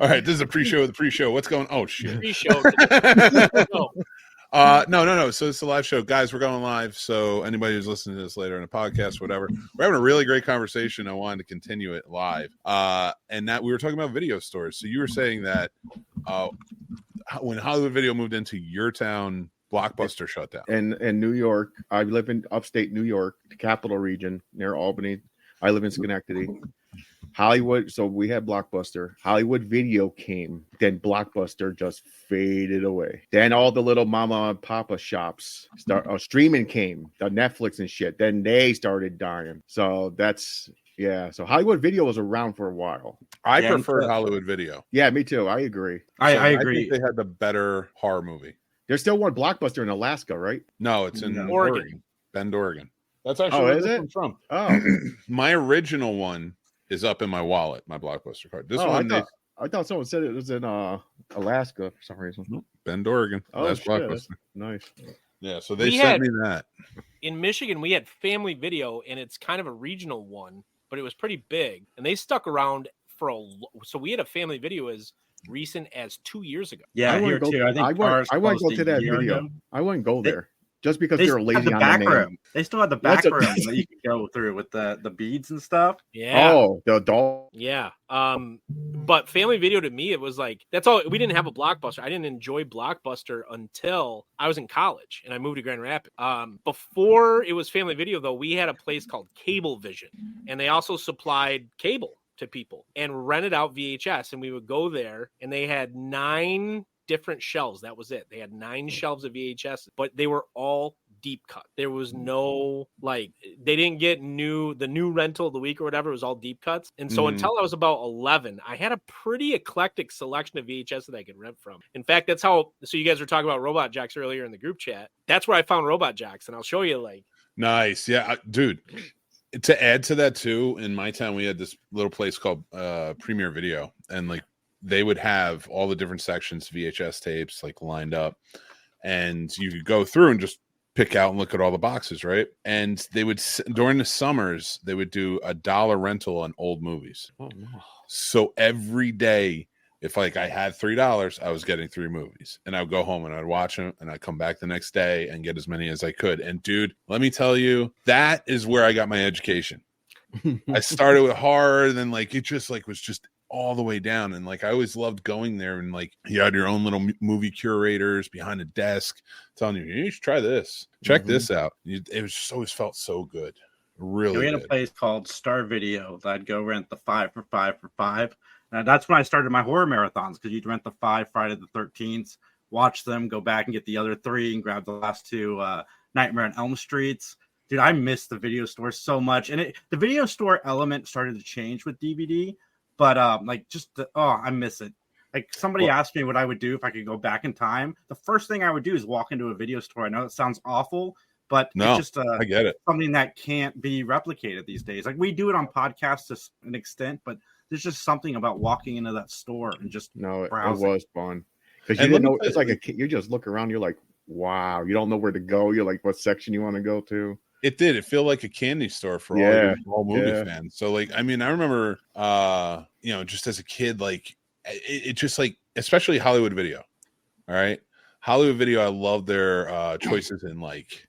All right, this is a pre-show of the pre-show. What's going on? Oh, shit. Pre-show. No. So it's a live show. Guys, we're going live. So anybody who's listening to this later in a podcast, whatever, we're having a really great conversation. I wanted to continue it live. And that we were talking about video stores. So you were saying that when Hollywood Video moved into your town, Blockbuster shut down. In New York, I live in upstate New York, the capital region near Albany. I live in Schenectady. Hollywood, so we had Blockbuster. Hollywood Video came, then Blockbuster just faded away. Then all the little mama and papa shops streaming came, the Netflix and shit. Then they started dying. So that's so Hollywood Video was around for a while. I preferred Hollywood Video. Yeah, me too. I agree. I agree. I think they had the better horror movie. There's still one Blockbuster in Alaska, right? No, it's in Oregon. Bend, Oregon. That's actually where I'm from. Oh, my original one is up in my wallet, my Blockbuster card. This one, I thought someone said it was in Alaska for some reason. Nope, Bend, Oregon. Oh, that's Blockbuster. That's nice. Yeah, so they sent me that. In Michigan, we had Family Video, and it's kind of a regional one, but it was pretty big, and they stuck around for so we had a Family Video as recent as 2 years ago. Yeah, here too. I think I want to go to that video. I wouldn't go there. Just because they're lazy the on back the name. room. They still have the back room that you can go through with the beads and stuff. Yeah. Oh, the doll. Yeah. But Family Video to me, it was like, that's all. We didn't have a Blockbuster. I didn't enjoy Blockbuster until I was in college and I moved to Grand Rapids. Before it was Family Video, though, we had a place called Cablevision, and they also supplied cable to people and rented out VHS. And we would go there, and they had 9 different shelves. That was it. They had 9 shelves of VHS, but they were all deep cut. There was no, like, they didn't get the new rental of the week or whatever. It was all deep cuts. And so until I was about 11, I had a pretty eclectic selection of VHS that I could rent from. In fact, that's how, so you guys were talking about Robot Jacks earlier in the group chat. That's where I found Robot Jacks, and I'll show you, like. Nice. Yeah, dude. To add to that too, in my town, we had this little place called Premier Video, and like, they would have all the different sections, VHS tapes, like lined up, and you could go through and just pick out and look at all the boxes, right? And they would, during the summers, they would do $1 rental on old movies. Oh, no. So every day, if like I had $3, I was getting 3 movies, and I would go home and I'd watch them, and I'd come back the next day and get as many as I could. And dude, let me tell you, that is where I got my education. I started with horror, and then like it just like was just all the way down, and like I always loved going there, and like you had your own little movie curators behind a desk telling you should try this, check this out. It was just always felt so good. Really, we had a place called Star Video that I'd go rent the 5 for 5 for 5. And that's when I started my horror marathons, because you'd rent the 5 Friday the 13th, watch them, go back and get the other 3, and grab the last 2 Nightmare on Elm Streets. Dude, I miss the video store so much, and the video store element started to change with DVD. But I miss it. Like, somebody asked me what I would do if I could go back in time. The first thing I would do is walk into a video store. I know it sounds awful, but it's just I get it. Something that can't be replicated these days. Like, we do it on podcasts to an extent, but there's just something about walking into that store and just browsing. It was fun. Because you didn't know, it's like a kid. You just look around, you're like, wow, you don't know where to go. You're like, what section you want to go to? It did. It felt like a candy store for all movie fans. So, like, I mean, I remember, just as a kid, like, it just like, especially Hollywood Video. All right, Hollywood Video. I love their choices in like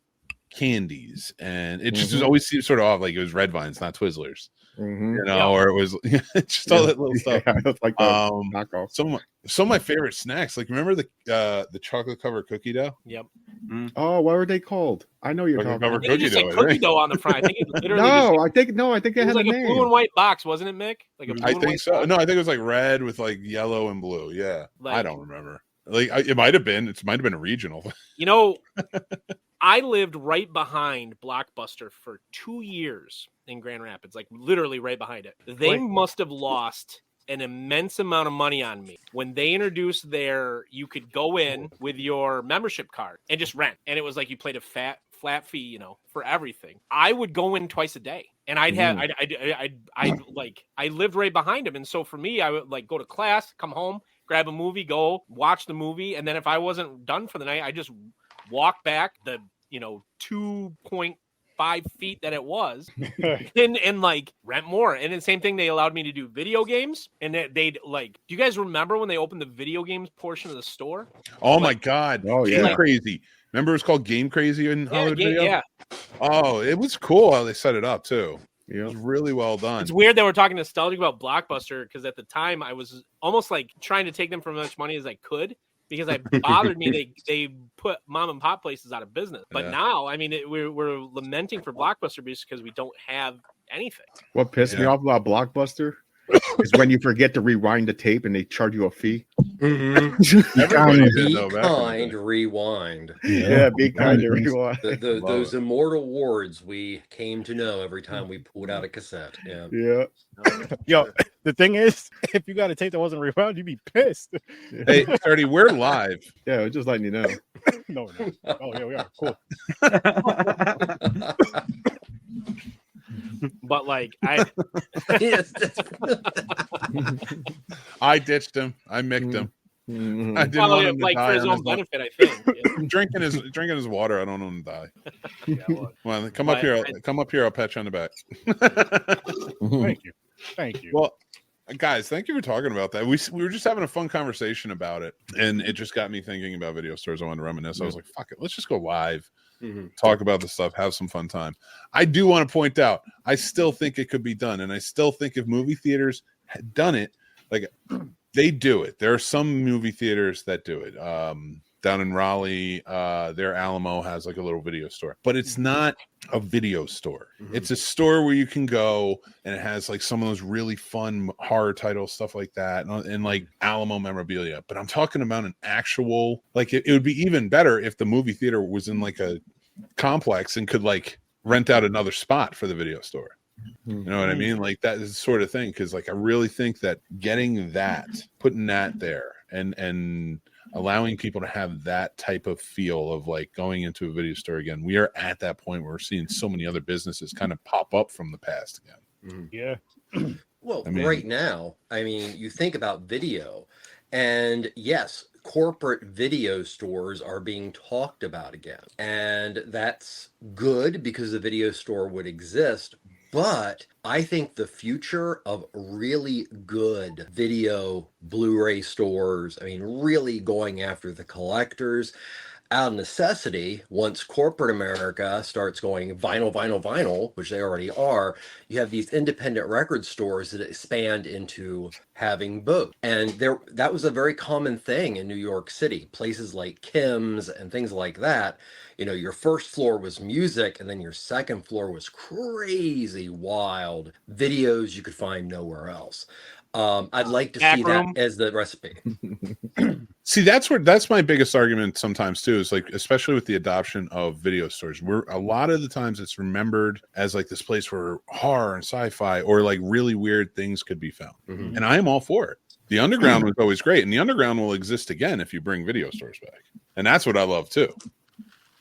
candies, and it just always seemed sort of off. Like it was Red Vines, not Twizzlers. Or it was just all that little stuff. Like knockoff. Some of my favorite snacks. Like, remember the chocolate covered cookie dough? Yep. Oh, what were they called? I know you're talking about. Cookie dough on the front. I think it literally. I think it had like a a name. blue and white box, wasn't it, Mick? Like a blue I think so. Box? No, I think it was like red with like yellow and blue. Yeah, like, I don't remember. Like it might have been. It might have been a regional. I lived right behind Blockbuster for 2 years in Grand Rapids, like literally right behind it. They must have lost an immense amount of money on me when they introduced you could go in with your membership card and just rent. And it was like you played a flat fee, for everything. I would go in twice a day, and I lived right behind them. And so for me, I would like go to class, come home, grab a movie, go watch the movie. And then if I wasn't done for the night, I just walk back the, 2.5 5 feet that it was and like rent more. And the same thing, they allowed me to do video games, and they'd like, do you guys remember when they opened the video games portion of the store? Oh my God. Oh, Game yeah. Crazy. Remember it was called Game Crazy in Hollywood Video? Yeah. Oh, it was cool how they set it up too. It Yeah. was really well done. It's weird that we're talking nostalgic about Blockbuster, because at the time I was almost like trying to take them for as much money as I could, because it bothered me they put mom and pop places out of business. But now, I mean, we're lamenting for Blockbuster because we don't have anything. What pissed me off about Blockbuster is when you forget to rewind the tape and they charge you a fee. Everybody did, Be though, back in the day. kind, rewind. Yeah, be kind to rewind. Those immortal words we came to know every time we pulled out a cassette. Yeah. Yeah. Yo, the thing is, if you got a tape that wasn't rewound, you'd be pissed. Hey, 30, we're live. Yeah, just letting you know. No. Oh, yeah, we are. Cool. But like I Yes. I ditched him. I micked him. Mhm. I didn't want him to like die for his on own his benefit, I think. Yeah. drinking his water. I don't want him to die. Yeah, well, Well, come up here. Come up here. I'll pat you on the back. Thank you. Well, guys, thank you for talking about that. We were just having a fun conversation about it, and it just got me thinking about video stores. I wanted to reminisce. I was like, "Fuck it, let's just go live, talk about the stuff, have some fun time." I do want to point out, I still think it could be done, and I still think if movie theaters had done it, like they do it. There are some movie theaters that do it. Down in Raleigh, their Alamo has like a little video store, but it's not a video store. It's a store where you can go, and it has like some of those really fun horror titles, stuff like that, and like Alamo memorabilia. But I'm talking about an actual, like it would be even better if the movie theater was in like a complex and could like rent out another spot for the video store. You know what I mean? Like that is the sort of thing. Because like I really think that getting that, putting that there, and allowing people to have that type of feel of like going into a video store again. We are at that point where we're seeing so many other businesses kind of pop up from the past again. Yeah. Well, I mean- right now, I mean, you think about video, and yes, corporate video stores are being talked about again. And that's good because the video store would exist. But I think the future of really good video Blu-ray stores, I mean, really going after the collectors, out of necessity, once corporate America starts going vinyl, which they already are, you have these independent record stores that expand into having both. And that was a very common thing in New York City. Places like Kim's and things like that. You know, your first floor was music, and then your second floor was crazy, wild videos you could find nowhere else. I'd like to see that as the recipe. See, that's my biggest argument sometimes too, is like, especially with the adoption of video stores, where a lot of the times it's remembered as like this place where horror and sci-fi or like really weird things could be found. And I am all for it. The underground was always great, and the underground will exist again if you bring video stores back. And that's what I love too.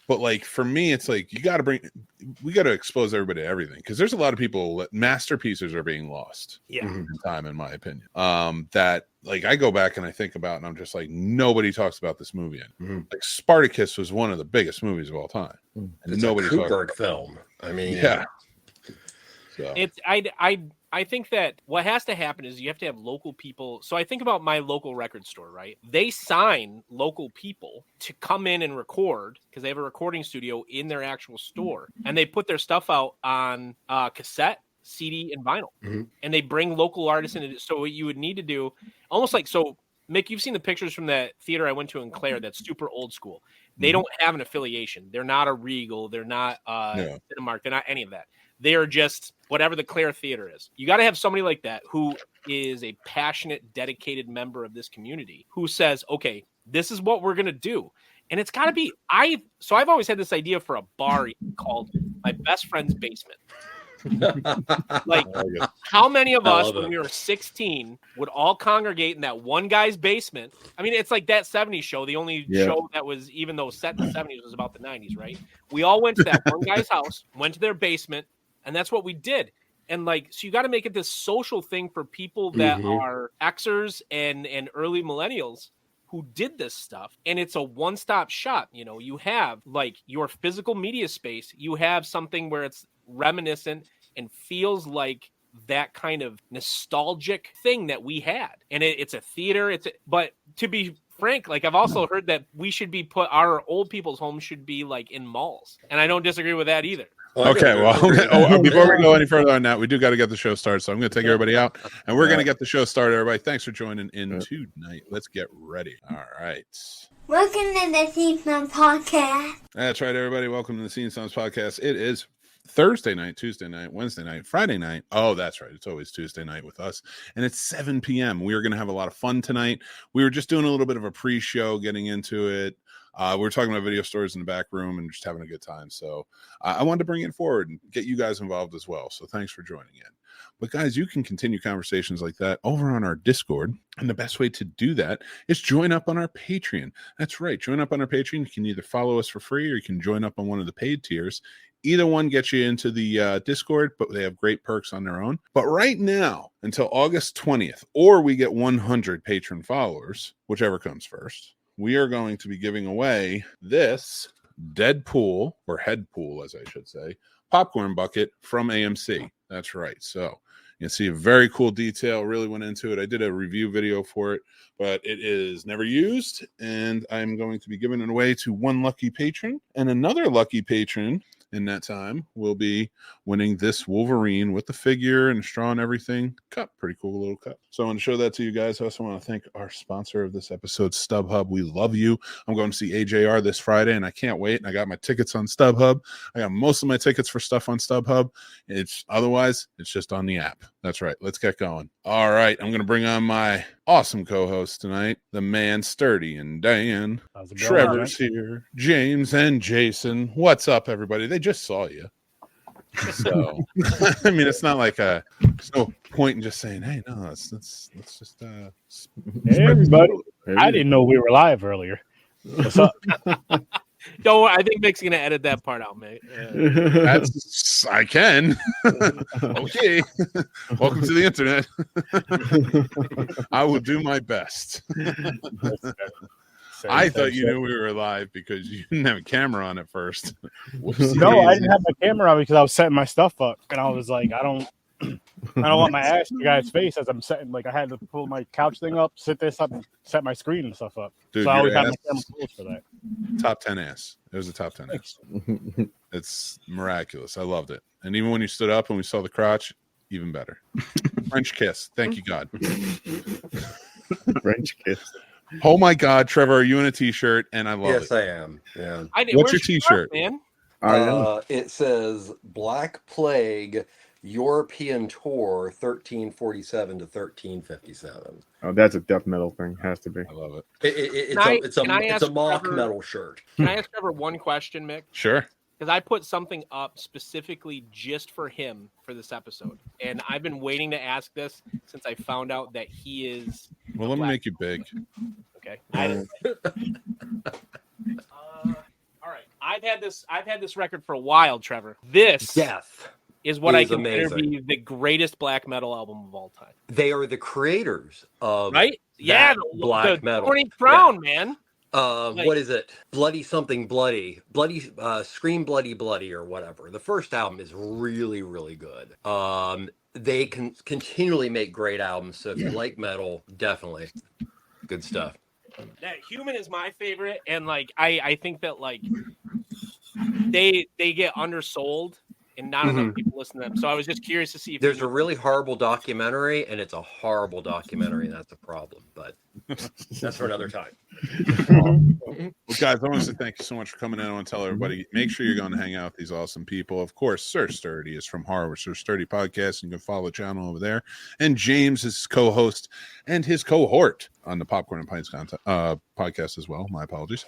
But like for me, it's like we got to expose everybody to everything, because there's a lot of people that masterpieces are being lost in time, in my opinion. That like I go back and I think about, and I'm just like, nobody talks about this movie. Like Spartacus was one of the biggest movies of all time, and It's nobody a Kubrick film. I mean, yeah. So. I think that what has to happen is you have to have local people. So I think about my local record store, right? They sign local people to come in and record, because they have a recording studio in their actual store, and they put their stuff out on cassette, CD, and vinyl, and they bring local artists in. So what you would need to do, almost like, so Mick, you've seen the pictures from that theater I went to in Clare that's super old school. They don't have an affiliation. They're not a Regal. They're not Cinemark. They're not any of that. They are just whatever the Clare Theater is. You got to have somebody like that who is a passionate, dedicated member of this community who says, okay, this is what we're going to do. And it's got to be, so I've always had this idea for a bar called My Best Friend's Basement. Like, how many of us when we were 16 would all congregate in that one guy's basement? I mean, it's like that 70s show. The only show that was, even though set in the 70s, was about the 90s, right? We all went to that one guy's house, went to their basement, and that's what we did. And like, so you got to make it this social thing for people that are Xers and early millennials who did this stuff, and it's a one-stop shop. You know, you have like your physical media space, you have something where it's reminiscent and feels like that kind of nostalgic thing that we had, and it's a theater. But to be frank, like I've also heard that we should be our old people's homes should be like in malls, and I don't disagree with that either. Okay, well, before we go any further on that, we do got to get the show started. So I'm going to take everybody out, and we're going to get the show started. Everybody, thanks for joining in tonight. Let's get ready. All right. Welcome to the Scenesnobs podcast. That's right, everybody. Welcome to the Scenesnobs podcast. It is Thursday night, Tuesday night, Wednesday night, Friday night. Oh, that's right. It's always Tuesday night with us. And it's 7 p.m. We are going to have a lot of fun tonight. We were just doing a little bit of a pre-show, getting into it. We were talking about video stores in the back room and just having a good time. So I wanted to bring it forward and get you guys involved as well. So thanks for joining in. But guys, you can continue conversations like that over on our Discord. And the best way to do that is join up on our Patreon. That's right. Join up on our Patreon. You can either follow us for free or you can join up on one of the paid tiers. Either one gets you into the Discord, but they have great perks on their own. But right now, until August 20th, or we get 100 patron followers, whichever comes first, we are going to be giving away this Deadpool, or Headpool, as I should say, popcorn bucket from AMC. That's right. So you can see a very cool detail. Really went into it. I did a review video for it, but it is never used. And I'm going to be giving it away to one lucky patron, and another lucky patron in that time will be winning this Wolverine with the figure and straw and everything cup. Pretty cool little cup. So I want to show that to you guys. I also want to thank our sponsor of this episode, StubHub. We love you. I'm going to see AJR this Friday, and I can't wait. And I got my tickets on StubHub. I got most of my tickets for stuff on StubHub. Otherwise, it's just on the app. That's right. Let's get going. All right. I'm going to bring on my awesome co-hosts tonight, the man Sturdy and Dan. Trevor's here, James and Jason. What's up, everybody? They just saw you. So I mean, it's not like there's no point in just saying, hey, no, let's just hey, everybody. I didn't know we were live earlier. What's up? Don't worry, I think Mick's gonna edit that part out, mate. I can. Okay. Welcome to the internet. I will do my best. I thought you knew we were live because you didn't have a camera on at first. No, I didn't have my camera on because I was setting my stuff up, and I was like, I don't want my ass in the guy's face as I'm setting. Like I had to pull my couch thing up, sit this up, and set my screen and stuff up. Dude, so I always have my camera close for that. Top 10 ass. It was a top 10 ass. It's miraculous. I loved it. And even when you stood up and we saw the crotch, even better. French kiss. Thank you, God. French kiss. Oh my God, Trevor, are you in a t-shirt? And I love it. Yes, I am. Yeah. What's your t-shirt, man? It says Black Plague European Tour 1347 to 1357. Oh, that's a death metal thing. Has to be. I love it. It's a mock Trevor, metal shirt. Can I ask Trevor one question, Mick? Sure. Because I put something up specifically just for him for this episode, and I've been waiting to ask this since I found out that he is. Well, let me make you big. Okay. All right. I've had this record for a while, Trevor. This Death is what I consider amazing. be the greatest black metal album of all time. They are the creators of black metal. Thorny Crown, man. What is it? Bloody something bloody. Scream bloody bloody or whatever. The first album is really, really good. They can continually make great albums. So if you like metal, definitely good stuff. That Human is my favorite, and like I think that like they get undersold and not enough people listen to them. So I was just curious to see if there's a really horrible documentary, and it's a horrible documentary, and that's a problem. But that's for another time. Well, guys, I want to say thank you so much for coming in. I want to tell everybody, make sure you're going to hang out with these awesome people. Of course, Sir Sturdy is from Horror with Sir Sturdy Podcast, and you can follow the channel over there. And James is his co-host and his cohort on the Popcorn and Pints podcast as well. My apologies.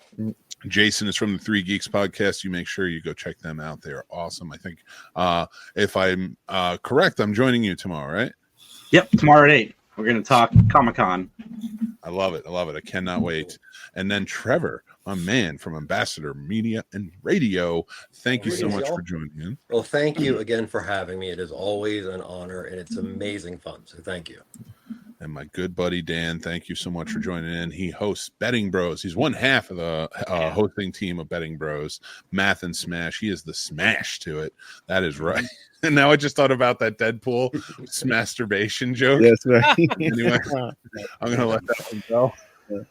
Jason is from the Three Geeks Podcast. You make sure you go check them out. They're awesome. I think if I'm correct, I'm joining you tomorrow, right? Yep, tomorrow at 8. We're going to talk Comic-Con. I love it. I cannot wait. And then Trevor, my man from Ambassador Media and Radio. Thank you so much for joining in. Well, thank you again for having me. It is always an honor, and it's amazing fun. So thank you. And my good buddy Dan, thank you so much for joining in. He hosts Betting Bros. He's one half of the hosting team of Betting Bros. Math and Smash. He is the smash to it. That is right. And now I just thought about that Deadpool masturbation joke. That's right. Anyway, I'm gonna let that one go.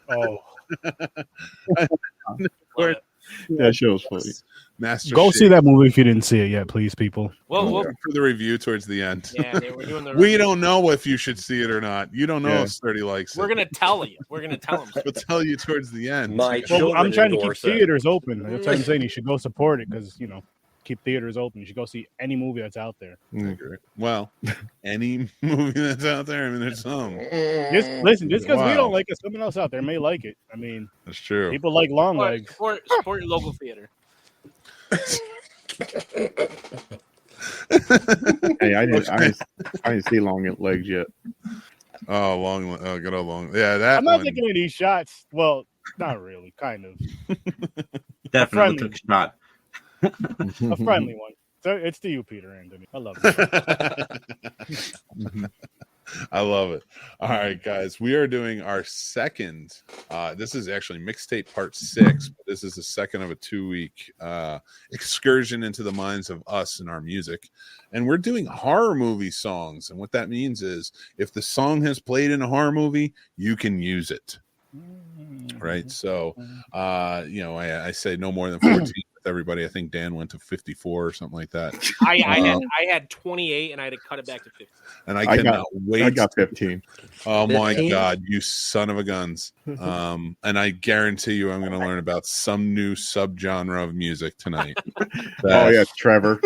Oh, That show's funny. Master go Shake. see that movie if you didn't see it yet, please, people. Well, For the review towards the end. yeah, we're doing the. We don't know if you should see it or not. You don't know Yeah. if Sturdy likes We're it. gonna tell you. We're gonna tell him. We'll tell you towards the end. My Well, children I'm trying to keep endorse it. theaters open. That's what I'm saying. You should go support it because keep theaters open. You should go see any movie that's out there. I agree. Well, any movie that's out there, I mean, there's some. Listen, just because we Wow. don't like it, someone else out there may like it. I mean, That's true. people like long legs. Support your local theater. Hey, I didn't see long legs yet. Oh, good old long. Yeah, that I'm not one. taking any shots. Well, not really. Kind of Definitely friendly. took a shot. a friendly one. So it's to you, Peter Anthony. I love it. I love it. All right, guys, we are doing our second. This is actually Mixtape Part 6, but this is the second of a 2-week excursion into the minds of us and our music. And we're doing horror movie songs. And what that means is if the song has played in a horror movie, you can use it. Right. So, I say no more than 14 with everybody. I think Dan went to 54 or something like that. I had 28 and I had to cut it back to 50. And I cannot wait. I got 15. Oh my 15? God, you son of a guns. And I guarantee you I'm going to learn about some new subgenre of music tonight. Oh yeah, Trevor.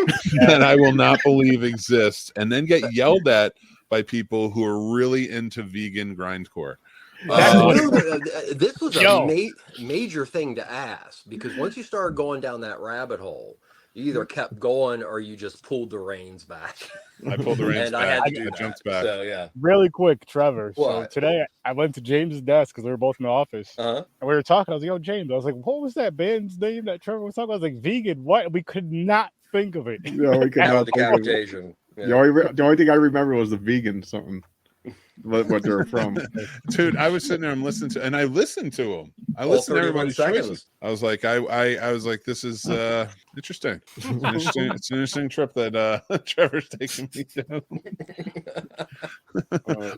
That I will not believe exists. And then get yelled at by people who are really into vegan grindcore. This was Yo. a major thing to ask because once you started going down that rabbit hole, you either kept going or you just pulled the reins back. I pulled the reins And I back. had to do that. Jumped back. So yeah. Really quick, Trevor. So What? today I went to James's desk because we were both in the office. Uh-huh. And we were talking. I was like, "Yo, James." I was like, "What was that band's name that Trevor was talking about?" I was like, "Vegan." What? We could not think of it. No, we could That was not the think of it. capitation. Yeah. The only thing I remember was the vegan something. What they're from. Dude, I was sitting there and listened to, and I listened to them. I All listened to 31 everybody's seconds. choices. I was like, I was like, this is interesting. It's an interesting trip that Trevor's taking me down.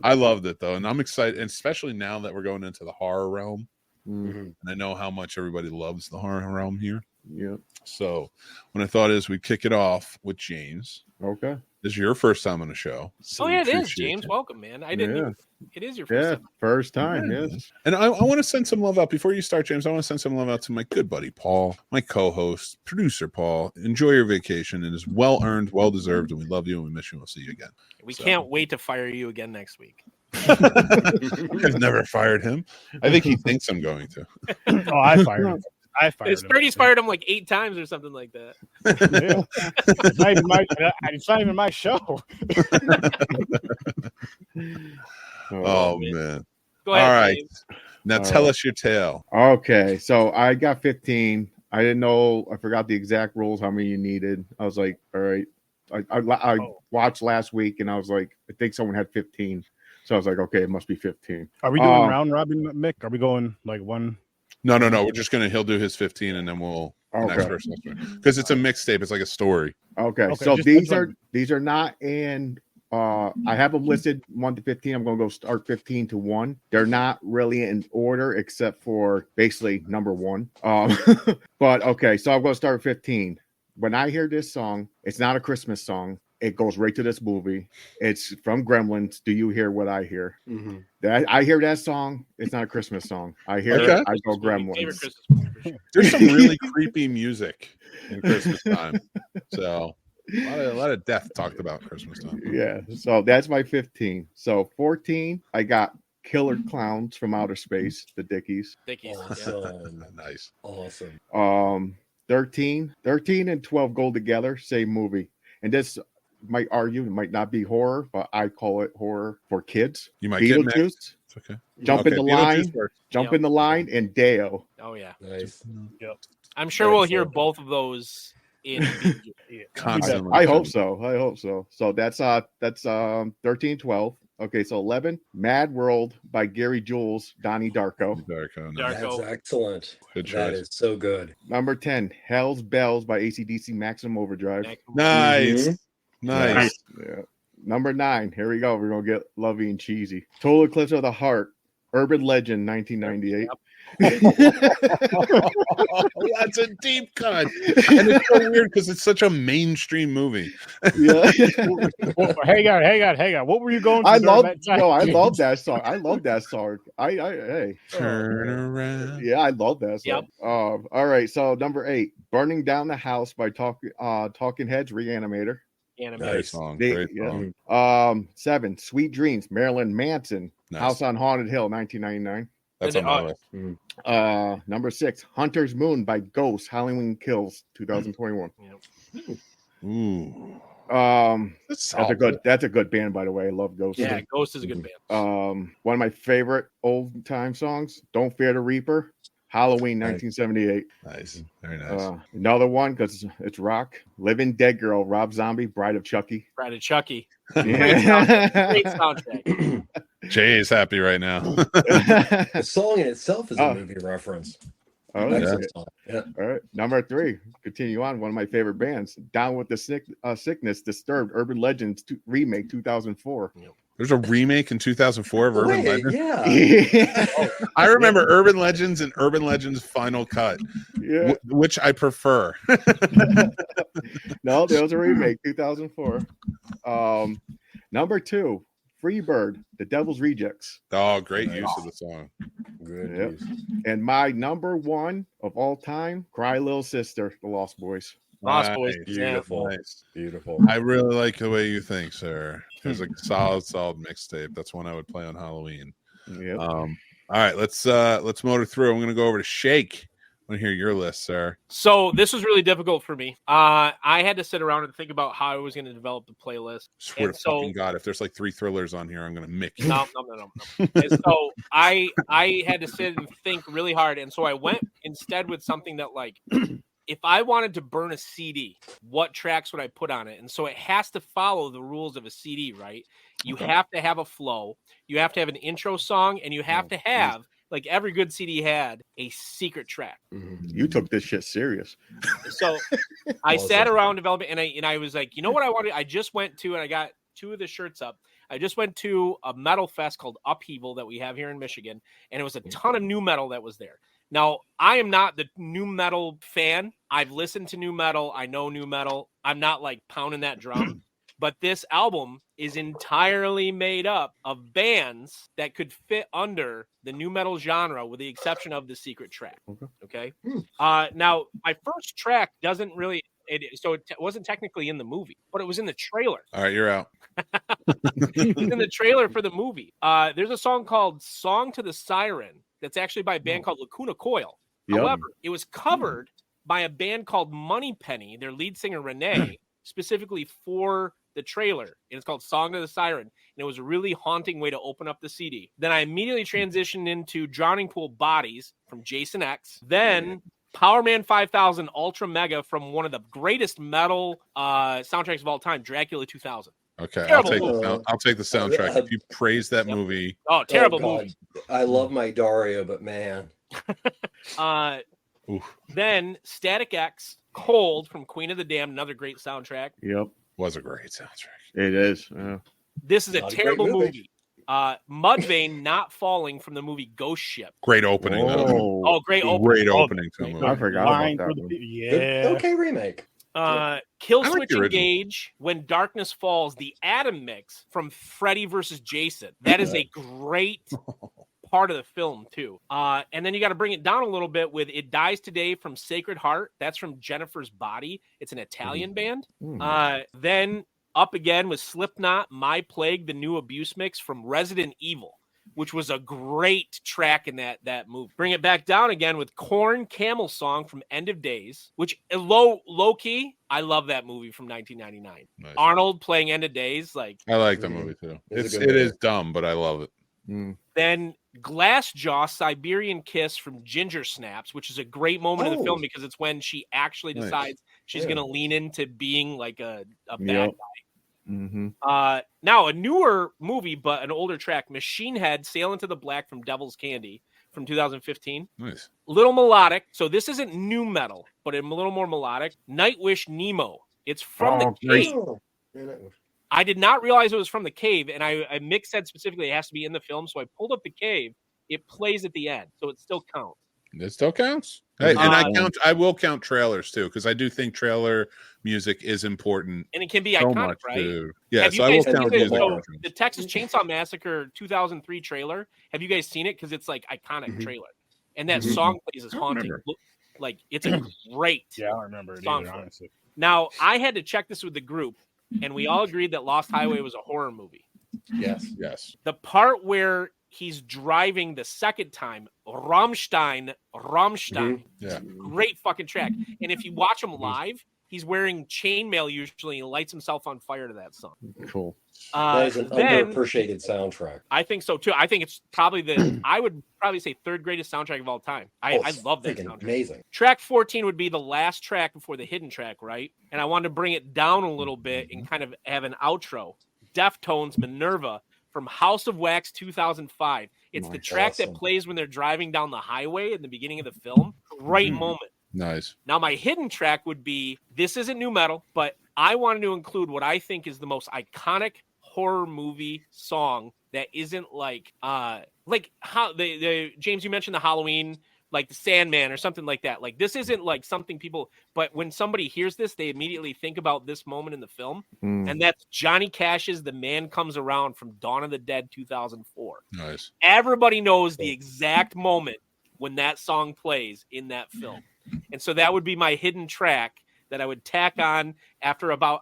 I loved it though, and I'm excited, and especially now that we're going into the horror realm, Mhm. and I know how much everybody loves the horror realm here. Yeah. So, what I thought is we'd kick it off with James. Okay. This is your first time on the show. So Oh we yeah, it is, appreciate James. it. Welcome, man. I didn't. Yeah. Even, it is your first Yeah. time. First time. Yeah. Yes. And I want to send some love out before you start, James. I want to send some love out to my good buddy Paul, my co-host, producer Paul. Enjoy your vacation. It is well earned, well deserved, and we love you and we miss you. We'll see you again. We So. can't wait to fire you again next week. I've never fired him. I think he thinks I'm going to. Oh, I fired him. I fired His him. Sturdy's fired him like 8 times or something like that. Yeah. It's not even my show. Oh man! Go ahead. All right, James. now All tell right. us your tale. Okay. So I got 15. I didn't know. I forgot the exact rules. How many you needed? I was like, all right. I watched last week and I was like, I think someone had 15. So I was like, okay, it must be 15. Are we doing round robin, Mick? Are we going like one? No. We're just gonna. He'll do his 15, and then we'll next Okay. person because it's a mixtape. It's like a story. Okay. Okay, So just these one. are not in. I have them listed 1 to 15. I'm going to go start 15 to 1. They're not really in order except for basically number 1. But okay, so I'm going to start 15. When I hear this song, it's not a Christmas song. It goes right to this movie. It's from Gremlins. Do you hear what I hear? Mhm. I hear that song. It's not a Christmas song. I hear Okay. it. I go Favorite Gremlins. Christmas movie for sure. There's some really creepy music in Christmas time. So a lot of death talked about Christmas time. Yeah. So that's my 15. So 14, I got Killer Clowns from Outer Space, the Dickies. Dickies. Yeah. Awesome. Nice. Awesome. 13 and 12 go together, same movie. And this might argue it might not be horror, but I call it horror for kids. You might get mixed. Beetlejuice, It's okay. Jump Okay, in the Beetlejuice line, first. Jump Yep. in the line, and Deo. Oh yeah. Nice. I'm sure we'll hear Excellent. both of those in. Constantly. I hope so. So that's 13, 12. Okay, so 11, Mad World by Gary Jules, Donnie Darko. Darko. No. Darko. That's excellent. Good That choice. is so good. Number 10, Hell's Bells by AC/DC, Maximum Overdrive. Nice. Mhm. Nice. Yeah. Number 9, here we go. We're going to get lovey and cheesy. Total Eclipse of the Heart, Urban Legend, 1998. That's a deep cut. And it's so weird because it's such a mainstream movie. Yeah. Hang on. What were you going? I love that time? I love that song. I love that song. Hey. Turn around. Yeah, I love that song. Yep. All right, so number 8, Burning Down the House by Talking Heads, Reanimator. Anime. Great Nice. song. They- Great yeah. song. 7, Sweet Dreams, Marilyn Manson, Nice. House on Haunted Hill, 1999. That's on my list. Number 6, Hunter's Moon by Ghost, Halloween Kills, 2021. Ooh. That's a good band, by the way. I love Ghost. Yeah, Ghost is a good band. One of my favorite old time songs, Don't Fear the Reaper, Halloween, 1978. Nice. Very nice. Another one, because it's rock, Living Dead Girl, Rob Zombie, Bride of Chucky. Bride of Chucky. Yeah. Great soundtrack. Jay is happy right now. The song in itself is a Oh. movie reference. Oh, Yeah. Excellent song. Yeah. All right. Number 3, continue on. One of my favorite bands, Down with the Sickness, Disturbed, Urban Legends remake, 2004. There's a remake in 2004 of Urban Wait, Legends. yeah. I remember Urban Legends and Urban Legends Final Cut, Yeah. which I prefer. No, there was a remake, 2004. Number 2, Freebird, The Devil's Rejects. Oh, great use of the song. Good Yep. use. And my number 1 of all time, Cry Little Sister, The Lost Boys. Lost Boys. Nice. Yeah. Beautiful. Nice. Beautiful. I really like the way you think, sir. There's a solid mixtape. That's one I would play on Halloween. Yep. All right, let's motor through. I'm gonna go over to Shake. I want to hear your list, sir. So this was really difficult for me. I had to sit around and think about how I was going to develop the playlist. Swear And to so- fucking God, if there's like 3 thrillers on here, I'm gonna mick you. No. And so I had to sit and think really hard, and so I went instead with something that, like, if I wanted to burn a CD, what tracks would I put on it? And so it has to follow the rules of a CD, right? You have to have a flow, you have to have an intro song, and you have to have, like every good CD had, a secret track. You took this shit serious. So I Awesome. sat around developing, and I was like, you know what I wanted? I just went to, and I got 2 of the shirts up. I just went to a metal fest called Upheaval that we have here in Michigan, and it was a ton of new metal that was there. Now, I am not the new metal fan. I've listened to new metal. I know new metal. I'm not like pounding that drum. But this album is entirely made up of bands that could fit under the new metal genre, with the exception of the secret track. Okay. Now, my first track doesn't really. It wasn't technically in the movie, but it was in the trailer. All right, you're out. It was in the trailer for the movie. There's a song called "Song to the Siren" that's actually by a band called Lacuna Coil. Yep. However, it was covered by a band called Moneypenny, their lead singer Renee, specifically for the trailer. And it's called "Song to the Siren." And it was a really haunting way to open up the CD. Then I immediately transitioned into "Drowning Pool Bodies" from Jason X. Then Power Man 5000 Ultra Mega from one of the greatest metal soundtracks of all time, Dracula 2000. Okay, Terrible I'll take the soundtrack. If you praise that movie, Oh, terrible God. movie. I love my Dario, but man. oof, Then Static X, Cold from Queen of the Damned, another great soundtrack. Yep. was a great soundtrack. It is. This is a Not a great terrible movie. movie. Mudvayne Not Falling from the movie Ghost Ship. Great opening, though. Oh, great opening. Great opening to a I movie. forgot Line about for that the one. people. Good- Yeah. Okay, remake. Kill I like Switch the original. Engage, When Darkness Falls, the Atom Mix from Freddy versus Jason. That is a great part of the film too. And then you got to bring it down a little bit with It Dies Today from Sacred Heart. That's from Jennifer's Body. It's an Italian band. Then up again with Slipknot, My Plague, the New Abuse Mix from Resident Evil, which was a great track in that movie. Bring it back down again with Korn, Camel Song from End of Days, which low key, I love that movie from 1999. Nice. Arnold playing End of Days, like. I like that movie too. It's a It good movie. is dumb, but I love it. Then Glassjaw, Siberian Kiss from Ginger Snaps, which is a great moment in the Oh. film because it's when she actually Nice. decides she's Yeah. going to lean into being like a bad Yep. guy. Mm-hmm. Now a newer movie, but an older track, Machine Head, Sail Into the Black from Devil's Candy from 2015. Nice. Little melodic. So this isn't new metal, but a little more melodic. Nightwish Nemo. It's from the great. Cave. I did not realize it was from the Cave, and I Mick said specifically it has to be in the film, so I pulled up the Cave. It plays at the end, so it still counts. It still counts. Hey, and I will count trailers too, because I do think trailer music is important. And it can be so iconic, much, right? dude. Yeah, Have so I will count music. So the Texas Chainsaw Massacre 2003 trailer. Have you guys seen it? Because it's like iconic trailer, and that song plays is haunting. Like it's a great Yeah, I don't remember it song either, for it. honestly. Now I had to check this with the group, and we all agreed that Lost Highway was a horror movie. Yes. The part where he's driving the second time, Rammstein. Yeah. Great fucking track. And if you watch him live, he's wearing chainmail usually and lights himself on fire to that song. Cool. That is an underappreciated soundtrack. I think so too. I think it's probably I would probably say third greatest soundtrack of all time. I love that soundtrack. Amazing. Track 14 would be the last track before the hidden track, right? And I wanted to bring it down a little bit and kind of have an outro. Deftones, Minerva from House of Wax 2005. It's the track that plays when they're driving down the highway in the beginning of the film. Great moment. Nice. Now, my hidden track would be, this isn't new metal, but I wanted to include what I think is the most iconic horror movie song that isn't like how the James, you mentioned the Halloween, like the Sandman or something like that. Like this isn't like something people, but when somebody hears this, they immediately think about this moment in the film. And that's Johnny Cash's The Man Comes Around from Dawn of the Dead 2004. Nice. Everybody knows the exact moment when that song plays in that film. And so that would be my hidden track that I would tack on after about,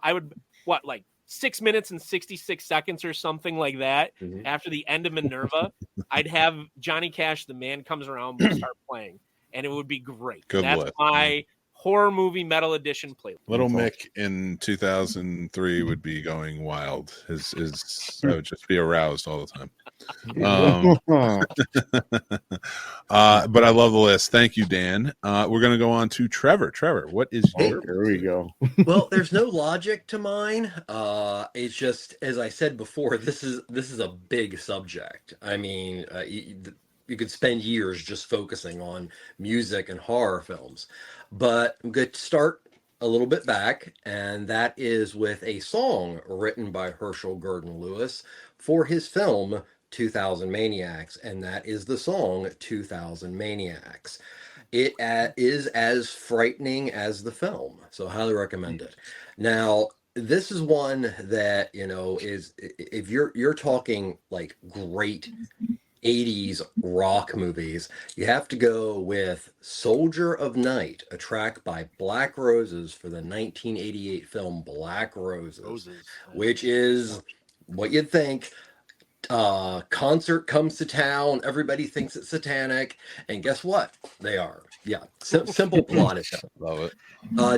6 minutes and 66 seconds or something like that. After the end of Minerva, I'd have Johnny Cash, The Man Comes Around, start playing, and it would be great. That's my horror movie metal edition playlist. Little Mick in 2003 would be going wild. His I would just be aroused all the time. But I love the list. Thank you, Dan. We're gonna go on to Trevor. Trevor, what is your? There we go. Well, there's no logic to mine. It's just, as I said before, this is a big subject. I mean, you could spend years just focusing on music and horror films, but I'm going to start a little bit back, and that is with a song written by Herschel Gordon Lewis for his film 2000 Maniacs, and that is the song 2000 Maniacs. It is as frightening as the film, so highly recommend it. Now, this is one that, is, if you're talking like great 80s rock movies, you have to go with Soldier of Night, a track by Black Roses for the 1988 film Black Roses. Which is what you'd think. Concert comes to town, everybody thinks it's satanic, and guess what? They are. Yeah, simple plot. Love it.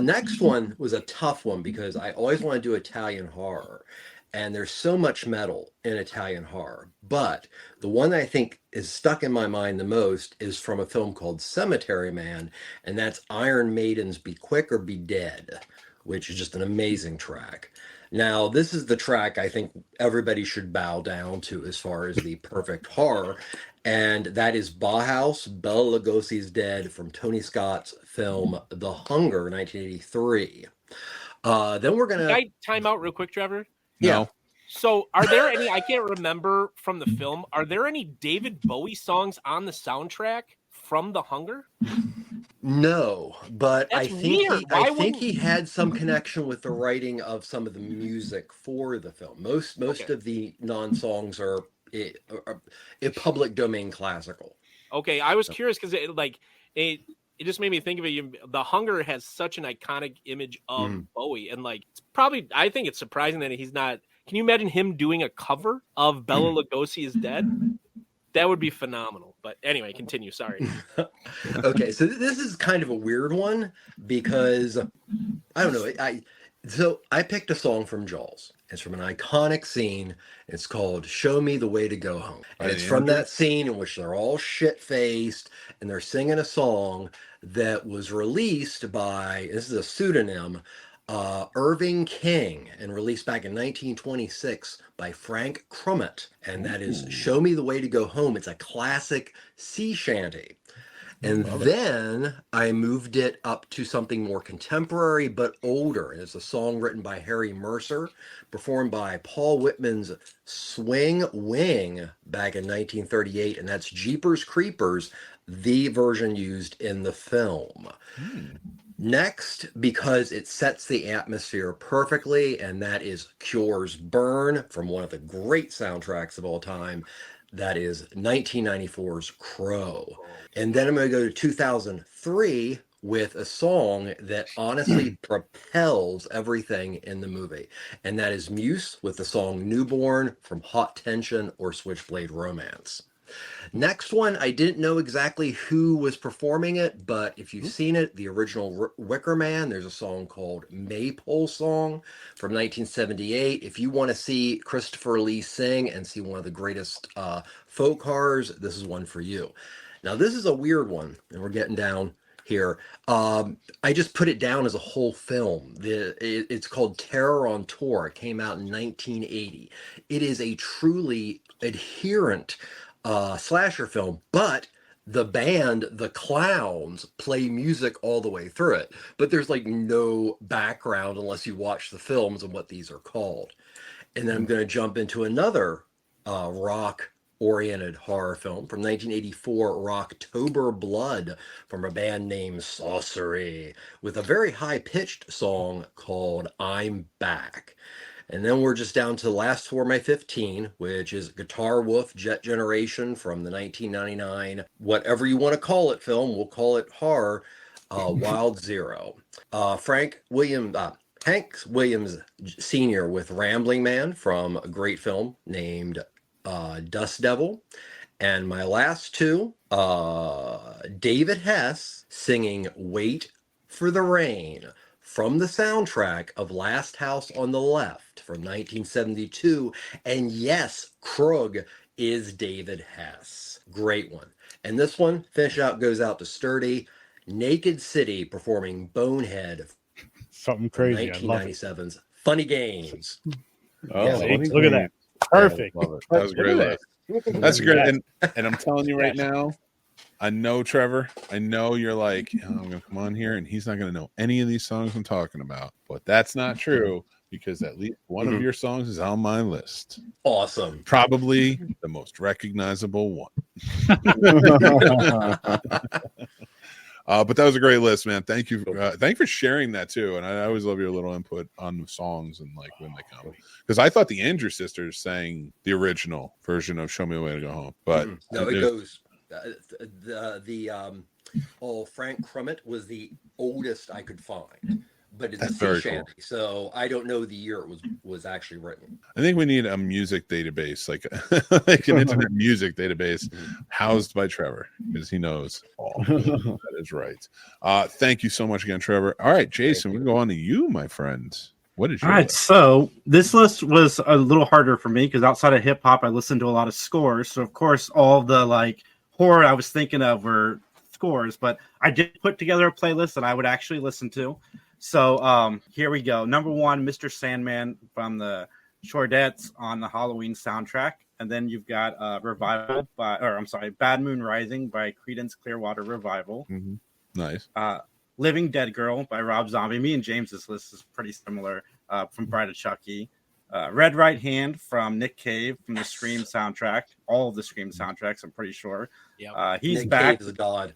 Next one was a tough one because I always want to do Italian horror, and there's so much metal in Italian horror. But the one that I think is stuck in my mind the most is from a film called Cemetery Man, and that's Iron Maiden's Be Quick or Be Dead, which is just an amazing track. Now, this is the track I think everybody should bow down to as far as the perfect horror, and that is Bauhaus, Bela Lugosi's Dead from Tony Scott's film The Hunger, 1983. Then we're going to... Can I time out real quick, Trevor? Yeah. No. So are there any, I can't remember from the film, are there any David Bowie songs on the soundtrack from The Hunger? No, but That's I think weird. I think he had some connection with the writing of some of the music for the film. Most of the non-songs are a public domain classical. Okay, I was curious because it just made me think of it. The Hunger has such an iconic image of Bowie, and it's probably, I think it's surprising that he's not. Can you imagine him doing a cover of Bela Lugosi is Dead? That would be phenomenal. But anyway, continue. Sorry. Okay, so this is kind of a weird one because I don't know. I picked a song from Jaws. It's from an iconic scene. It's called "Show Me the Way to Go Home," and it's from that scene in which they're all shit-faced and they're singing a song that was released by, this is a pseudonym, Irving King, and released back in 1926 by Frank Crumit. And that is Show Me the Way to Go Home. It's a classic sea shanty. And then I moved it up to something more contemporary but older. And it's a song written by Harry Mercer, performed by Paul Whitman's Swing Wing back in 1938. And that's Jeepers Creepers, the version used in the film. Next, because it sets the atmosphere perfectly, and that is Cure's Burn from one of the great soundtracks of all time. That is 1994's Crow. And then I'm going to go to 2003 with a song that honestly propels everything in the movie. And that is Muse with the song Newborn from Hot Tension or Switchblade Romance. Next one, I didn't know exactly who was performing it, but if you've seen it, the original Wicker Man, there's a song called Maypole Song from 1978. If you want to see Christopher Lee sing and see one of the greatest folk horrors, this is one for you. Now, this is a weird one, and we're getting down here. I just put it down as a whole film. It's called Terror on Tour. It came out in 1980. It is a truly adherent slasher film, but the band, the Clowns, play music all the way through it. But there's like no background unless you watch the films and what these are called. And then I'm going to jump into another rock-oriented horror film from 1984, Rocktober Blood, from a band named Sorcery, with a very high-pitched song called I'm Back. And then we're just down to the last four of my 15, which is Guitar Wolf, Jet Generation from the 1999, whatever you want to call it film, we'll call it horror, Wild Zero. Hank Williams Sr. with Rambling Man from a great film named Dust Devil. And my last two, David Hess singing Wait for the Rain from the soundtrack of Last House on the Left from 1972. And yes, Krug is David Hess. Great one. And this one, finish out, goes out to Sturdy. Naked City performing Bonehead. Something crazy. 1997's Funny Games. Oh, Yeah, Look at that. Perfect. Love it. That was a great list. That's great. And I'm telling you right now, I know, Trevor, I know you're like, I'm going to come on here and he's not going to know any of these songs I'm talking about. But that's not true, because at least one of your songs is on my list. Awesome. Probably the most recognizable one. But that was a great list, man. Thank you. Thank you for sharing that too. And I always love your little input on the songs and like when they come. Because I thought the Andrews Sisters sang the original version of Show Me the Way to Go Home. But no, it goes... Frank Crumit was the oldest I could find, but it's a sea shanty, cool. So I don't know the year it was actually written. I think we need a music database, like an internet music database housed by Trevor, because he knows all. That is right. Thank you so much again, Trevor. All right, Jason, we can go on to you, my friend. What is your list? So this list was a little harder for me because outside of hip hop, I listened to a lot of scores. So of course, all the like horror I was thinking of were scores, but I did put together a playlist that I would actually listen to. So here we go. Number one, Mr. Sandman from the Chordettes on the Halloween soundtrack. And then you've got Bad Moon Rising by Creedence Clearwater Revival. Mm-hmm. Nice. Living Dead Girl by Rob Zombie. Me and James's list is pretty similar, from Bride of Chucky. Red Right Hand from Nick Cave from the Scream soundtrack. All of the Scream soundtracks, I'm pretty sure. Yeah. He's Nick back. Cave is a god.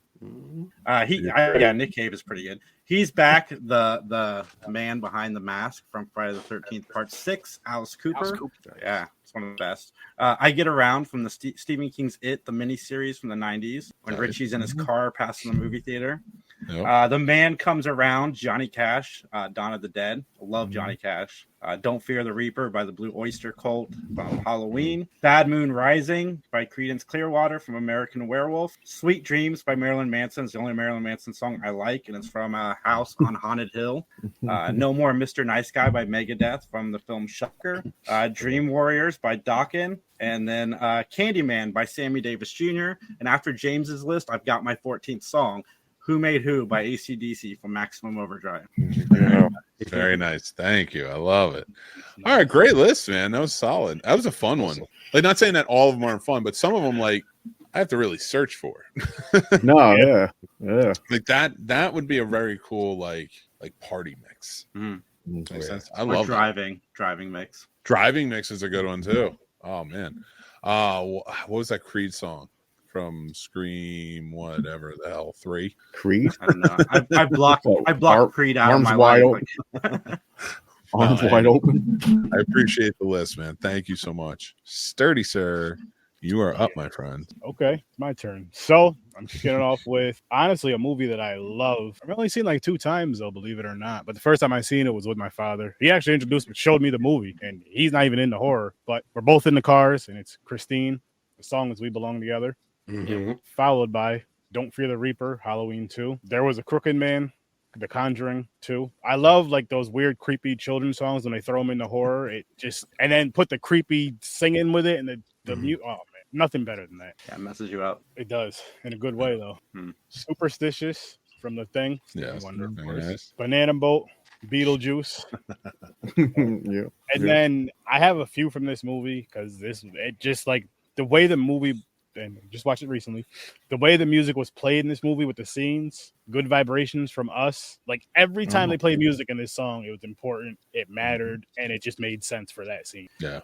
Nick Cave is pretty good. He's back. The man behind the mask from Friday the 13th Part 6. Alice Cooper. Yeah, it's one of the best. I Get Around from the Stephen King's It, the miniseries from the 90s, when Richie's in his car passing the movie theater. Yep. The Man Comes Around, Johnny Cash, Dawn of the Dead. I love Johnny Cash. Don't Fear the Reaper by the Blue Oyster Cult from Halloween. Bad Moon Rising by Creedence Clearwater from American Werewolf. Sweet Dreams by Marilyn Manson. It's the only Marilyn Manson song I like, and it's from a house on Haunted Hill. No More Mr. Nice Guy by Megadeth from the film Shocker. Dream Warriors by Dokken. And then Candyman by Sammy Davis Jr. And after James's list, I've got my 14th song, Who Made Who by AC/DC from Maximum Overdrive. Yeah. Very nice. Thank you. I love it. All right, great list, man. That was solid. That was a fun one. Like, not saying that all of them aren't fun, but some of them, like, I have to really search for. No, yeah. Like that would be a very cool like party mix. Makes sense. I love driving mix. Driving mix is a good one too. Oh man, what was that Creed song from Scream? Whatever the hell, 3? Creed. I don't know. I blocked Creed out of arms my wide life. open. Arms wide open. I appreciate the list, man. Thank you so much, sturdy sir. You are up, my friend. Okay, it's my turn. So I'm kicking it off with honestly a movie that I love. I've only seen like 2 times though, believe it or not. But the first time I seen it was with my father. He actually showed me the movie, and he's not even into horror. But we're both in the cars, and it's Christine. The song is "We Belong Together," followed by "Don't Fear the Reaper," Halloween 2. There Was a Crooked Man, The Conjuring 2. I love like those weird, creepy children's songs when they throw them into horror. It just and then put the creepy singing with it and the mute. Oh man, nothing better than that. Yeah, it messes you up. It does in a good way though. Superstitious from The Thing. Yeah, Wonder, of very course. nice. Banana Boat, Beetlejuice, Yeah. and then I have a few from this movie because it just like the way the movie. And just watched it recently. The way the music was played in this movie with the scenes, Good Vibrations from Us. Like every time they play music in this song, it was important, it mattered, and it just made sense for that scene. Yeah.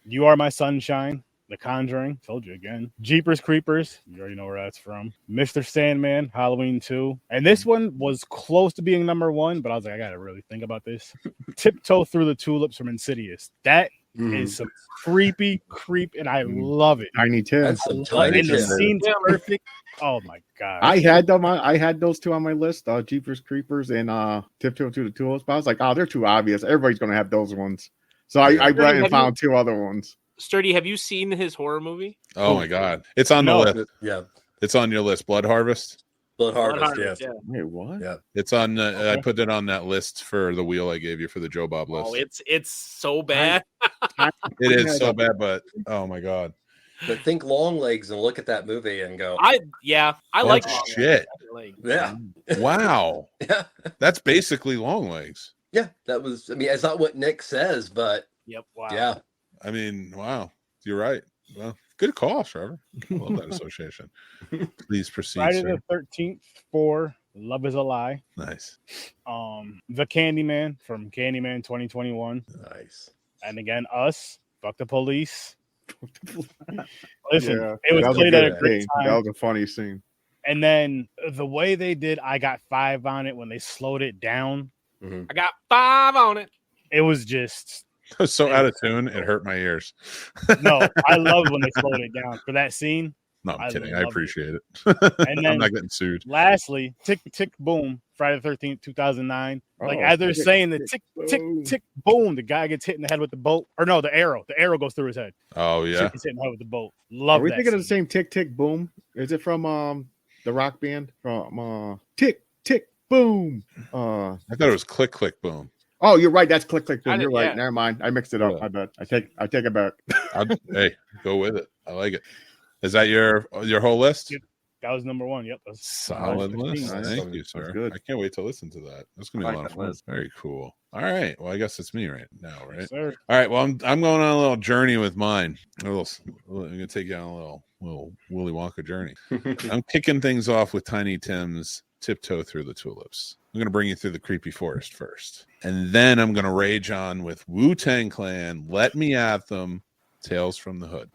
You Are My Sunshine, The Conjuring, told you again. Jeepers Creepers, you already know where that's from. Mr. Sandman, Halloween 2. And this one was close to being number 1, but I was like, I gotta really think about this. Tiptoe Through the Tulips from Insidious. That is some creepy creep, and I love it. Tiny Tim. That's some tiny And the Tim. scene's perfect. Oh my god! I had them. I had those 2 on my list: Jeepers Creepers and Tiptoe Through the Tulips. But I was like, oh, they're too obvious. Everybody's gonna have those ones. So I went and found 2 other ones. Sturdy, have you seen his horror movie? Oh my god, it's on the list. Yeah. It's on your list. Blood Harvest. Blood Harvest, yeah. Wait, what? Yeah. It's on. I put it on that list for the wheel I gave you for the Joe Bob list. Oh, it's so bad. It is so bad, but oh my god. But think long legs and look at that movie and go, I like shit. Like, yeah. Wow. Yeah. That's basically Long Legs. Yeah. That was, I mean, it's not what Nick says, but yep. Wow. yeah. I mean, wow. You're right. Well, good call, Trevor. I love that association. Please proceed, Friday sir. the 13th for Love Is a Lie. Nice. The Candyman from Candyman 2021. Nice. And again, Us. Fuck the Police. Listen, Yeah, it was that played at a good great scene. time. That was a funny scene. And then the way they did, I got 5 on it when they slowed it down. I got 5 on it. It was just I was so out of tune, it hurt my ears. no. I loved when they slowed it down for that scene. No, I'm kidding. I loved appreciate it. And then I'm not getting sued. lastly, Tick Tick Boom, Friday the 13th, 2009. Like Oh, as they're tick, saying the tick, tick tick boom. tick boom, the guy gets hit in the head with the boat. Or no, the arrow. The arrow goes through his head. Oh yeah. He gets hit in the head with the boat. Love Are we that thinking of the scene. same Tick Tick Boom? Is it from the rock band from Tick Tick Boom? I thought it was Click Click Boom. Oh, you're right. That's Click Click Boom. You're right. yeah. Never mind. I mixed it up. Yeah. I bet. I take it back. Hey, go with it. I like it. Is that your whole list? Yep. That was number 1. Yep. That's Solid list. Nice. Thank you, That's sir. good. I can't wait to listen to that. That's gonna be I a like lot of that fun. list. Very cool. All right. Well, I guess it's me right now, right? Sir. All right. Well, I'm going on a little journey with mine. I'm gonna take you on a little Willy Wonka journey. I'm kicking things off with Tiny Tim's Tiptoe Through the Tulips. I'm gonna bring you through the creepy forest first, and then I'm gonna rage on with Wu-Tang Clan, Let Me At Them, Tales from the Hood.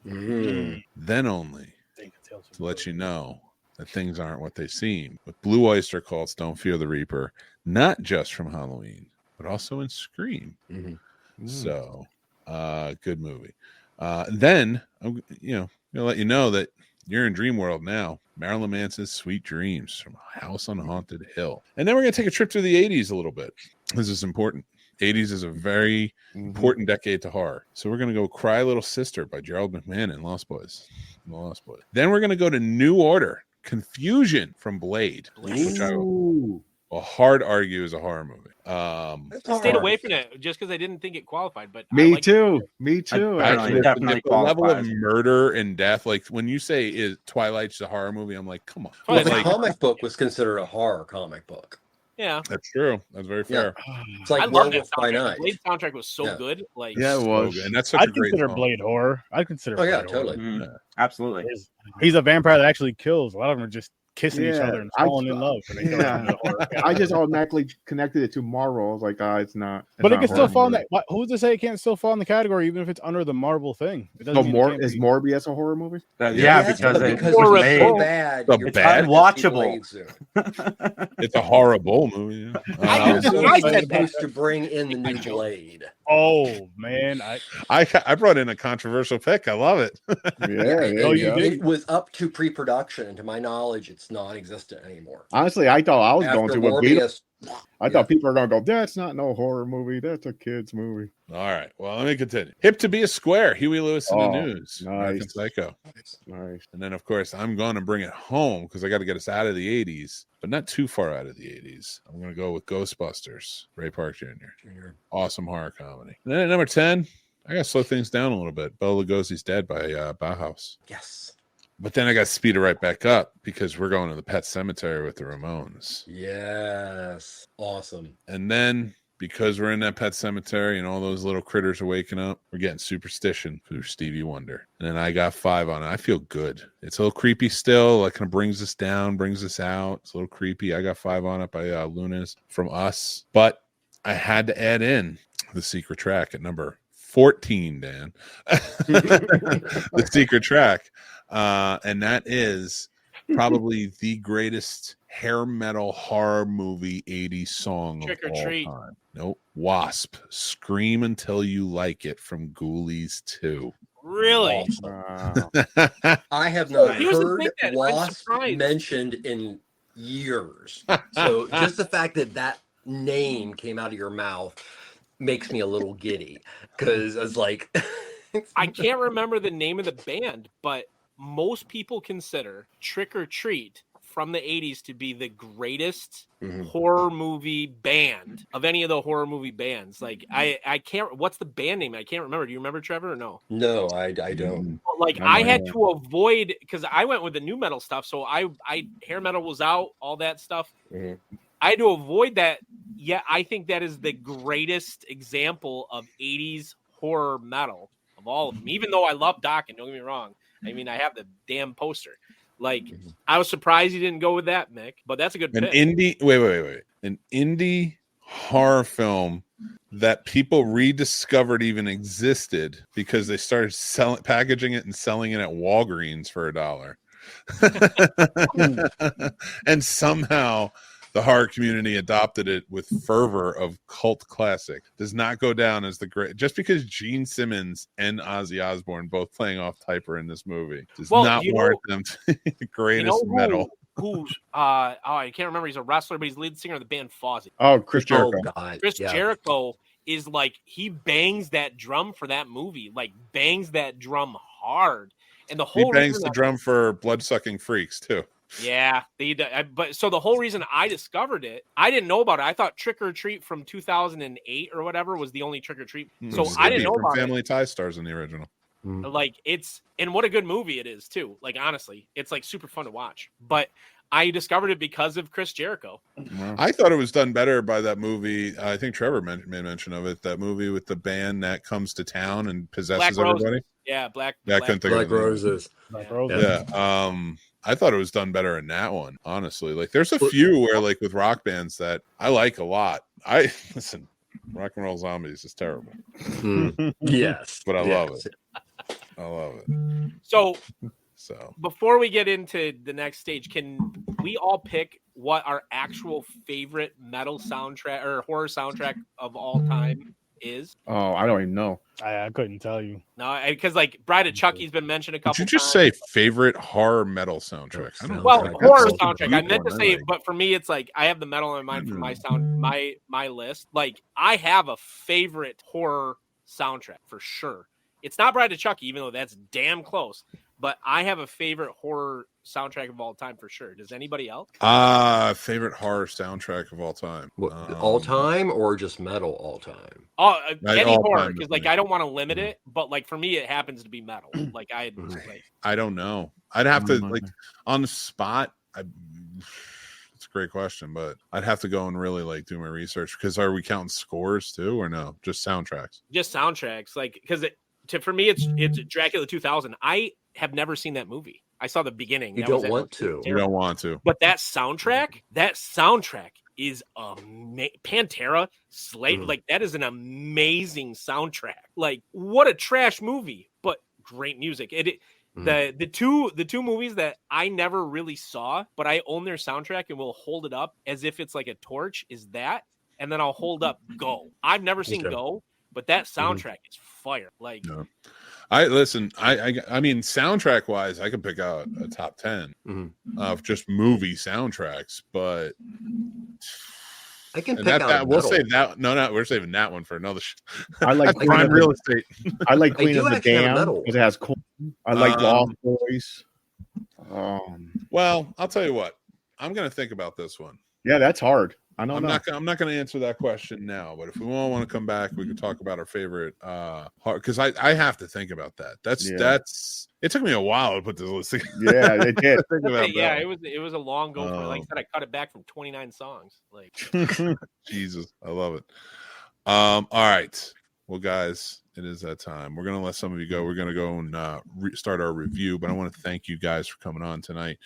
Then only to let you know that things aren't what they seem. With Blue Oyster Cult's Don't Fear the Reaper, not just from Halloween, but also in Scream. So, good movie. Then I'm, gonna let you know that you're in Dream World now. Marilyn Manson's Sweet Dreams from House on Haunted Hill. And then we're going to take a trip to the 80s a little bit. This is important. 80s is a very important decade to horror. So we're going to go Cry Little Sister by Gerald McMahon and Lost Boys. Then we're going to go to New Order, Confusion from Blade, which I will hard argue is a horror movie. I stayed away from it just because I didn't think it qualified. But Me I like too. Me too. I actually. definitely the level of qualifies. murder and death, like when you say is Twilight's a horror movie, I'm like, come on. Well, the Like, comic book was considered a horror comic book. Yeah, That's true. That's very fair. It's like I love that Werewolf by soundtrack. The Night. Blade soundtrack was so Yeah. good. Like, Yeah, it So was. good. And that's such I'd a great consider song. Blade horror. I'd consider Oh yeah, Blade horror. totally. Mhm. Absolutely. He's a vampire that actually kills. A lot of them are just kissing each Yeah, other and falling in love. And they throw it yeah. into the horror I just automatically connected it to Marvel. I was like, it's not. It's But it not can still horror fall in movie. that. Who's to say it can't still fall in the category even if it's under the Marvel thing? It doesn't So mean it more can't is be. Morbius a horror movie? Yeah, Yes, because but it because was it's so made. bad, The you're bad? gonna see Unwatchable. Blade soon. It's a horrible movie. I Soon I they're said that. supposed to bring in the new Blade. Oh man, I brought in a controversial pick. I love it. Yeah, there Oh, you you go. did? It was up to pre-production, and to my knowledge, it's non-existent anymore. Honestly, I thought I was After going to with Beetle. Morbius, I thought people are going to go, that's not no horror movie. That's a kid's movie. All right. Well, let me continue. Hip to be a square. Huey Lewis in the Oh, news. nice. American Psycho. Nice. And then, of course, I'm going to bring it home because I got to get us out of the 80s, but not too far out of the 80s. I'm going to go with Ghostbusters, Ray Park Jr. Awesome horror comedy. And then at number 10, I got to slow things down a little bit. Bela Lugosi's Dead by Bauhaus. Yes. But then I got to speed it right back up because we're going to the Pet Cemetery with the Ramones. Yes. Awesome. And then because we're in that Pet Cemetery and all those little critters are waking up, we're getting Superstition through Stevie Wonder. And then I got 5 on it. I feel good. It's a little creepy still. Like kind of brings us down, brings us out. It's a little creepy. I got 5 on it by Lunas from Us. But I had to add in the secret track at number 14, Dan. The secret track. And that is probably the greatest hair metal horror movie 80s song Trick of or all Treat. time. Nope. Wasp. Scream Until You Like It from Ghoulies 2. Really? Wow. I have not Here's the heard thing that I'm Wasp surprised. mentioned in years. So just the fact that that name came out of your mouth makes me a little giddy because I was like, I can't remember the name of the band, but most people consider Trick or Treat from the 80s to be the greatest horror movie band of any of the horror movie bands. Like I can't, what's the band name? I can't remember. Do you remember, Trevor, or no? no, I don't. Like I had to avoid, because I went with the new metal stuff. So I hair metal was out, all that stuff. Mhm. I had to avoid that. Yeah, I think that is the greatest example of 80s horror metal of all of them. Even though I love Dokken, don't get me wrong. I mean, I have the damn poster. Like, I was surprised you didn't go with that, Mick, but that's a good An pick. wait. An indie horror film that people rediscovered even existed because they started packaging it and selling it at Walgreens for $1. And somehow the horror community adopted it with fervor of cult classic. Does not go down as the great, just because Gene Simmons and Ozzy Osbourne both playing off Typer in this movie does not warrant them to be the greatest metal. Who's I can't remember. He's a wrestler, but he's lead singer of the band Fozzy. Oh, Chris Jericho. Oh, God. Chris Yeah. Jericho is like, he bangs that drum for that movie, like bangs that drum hard. And the whole He bangs reason the drum for Blood-Sucking Freaks too. Yeah, but so the whole reason I discovered it, I didn't know about it. I thought Trick or Treat from 2008 or whatever was the only Trick or Treat. So I didn't know about Family Ties stars in the original. it. Like, and what a good movie it is too. Like, honestly, it's like super fun to watch. But I discovered it because of Chris Jericho. I thought it was done better by that movie. I think Trevor made mention of it. That movie with the band that comes to town and possesses everybody. Yeah, Black Roses. Black Roses. Yeah. I thought it was done better in that one, honestly. Like, there's a few where, like, with rock bands that I like a lot. Listen, Rock and Roll Zombies is terrible, Yes. but I love it. I love it. So So before we get into the next stage, can we all pick what our actual favorite metal soundtrack or horror soundtrack of all time is? Oh, I don't even know. I couldn't tell you. No, because like Bride of Chucky's been mentioned a couple did you just times. say favorite horror metal soundtrack? I don't Well, know. horror That's such a soundtrack. I deep meant to one, say, right? but for me, it's like I have the metal in mind for my list. Like, I have a favorite horror soundtrack for sure. It's not Bride of Chucky, even though that's damn close. But I have a favorite horror soundtrack of all time for sure. Does anybody else? Favorite horror soundtrack of all time. What, all time or just metal all time? Oh, Like any all horror, time because is like me. I don't want to limit it, but like for me, it happens to be metal. Like I don't know. I'd have to like on the spot. It's a great question, but I'd have to go and really like do my research because are we counting scores too or no? Just soundtracks. Just soundtracks, like because for me it's Dracula 2000. I have never seen that movie. I saw the beginning. You That was don't want to. You don't want to. But that soundtrack is Pantera, Slade. Like that is an amazing soundtrack. Like what a trash movie, but great music. The two movies that I never really saw, but I own their soundtrack and will hold it up as if it's like a torch. Is that, and then I'll hold up Go. I've never seen Go, but that soundtrack is fire. Like. No. I listen. I mean, soundtrack wise, I could pick out a top 10 of just movie soundtracks, but I can pick out. That. We'll save that. No, we're saving that one for another. I like prime real estate. I like Queen of the Dam metal. because it has cool. I like Lost Boys. Well, I'll tell you what. I'm gonna think about this one. Yeah, that's hard. I don't I'm know. not going to answer that question now, but if we all want to come back, we could talk about our favorite because I have to think about that. That's it took me a while to put this list together. Yeah, it did. Yeah, it was a long go for it. Like I said, I cut it back from 29 songs. Like Jesus, I love it. All right. Well, guys, it is that time. We're going to let some of you go. We're going to go and start our review, but I want to thank you guys for coming on tonight.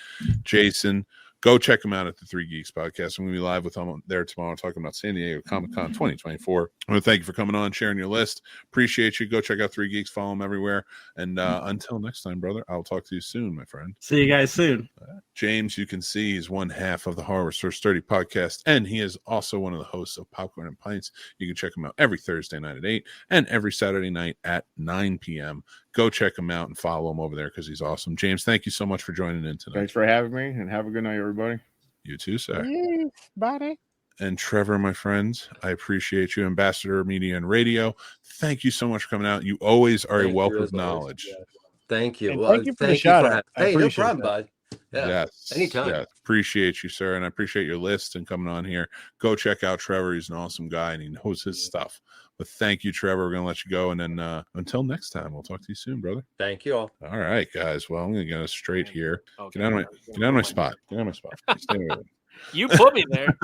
Jason, go check them out at the Three Geeks podcast. I'm going to be live with them there tomorrow talking about San Diego Comic-Con 2024. I want to thank you for coming on, sharing your list. Appreciate you. Go check out Three Geeks. Follow them everywhere. And until next time, brother, I'll talk to you soon, my friend. See you guys soon. James, you can see he's one half of the Horror Source 30 podcast, and he is also one of the hosts of Popcorn and Pints. You can check him out every Thursday night at 8 and every Saturday night at 9 p.m. Go check him out and follow him over there because he's awesome. James, thank you so much for joining in tonight. Thanks for having me, and have a good night, everybody. You too, sir. Yes, buddy. And Trevor, my friend, I appreciate you. Ambassador Media and Radio, thank you so much for coming out. You always are a wealth of knowledge. Yes. Thank you. And well, thank you for the shout out. Hey, no problem, bud. Yeah. Yes. Anytime. Yes. Appreciate you, sir. And I appreciate your list and coming on here. Go check out Trevor. He's an awesome guy and he knows his stuff. But thank you, Trevor. We're going to let you go. And then until next time, we'll talk to you soon, brother. Thank you all. All right, guys. Well, I'm going to get us straight here. Get out of my spot. Get out of my spot. Stay with me. You put me there.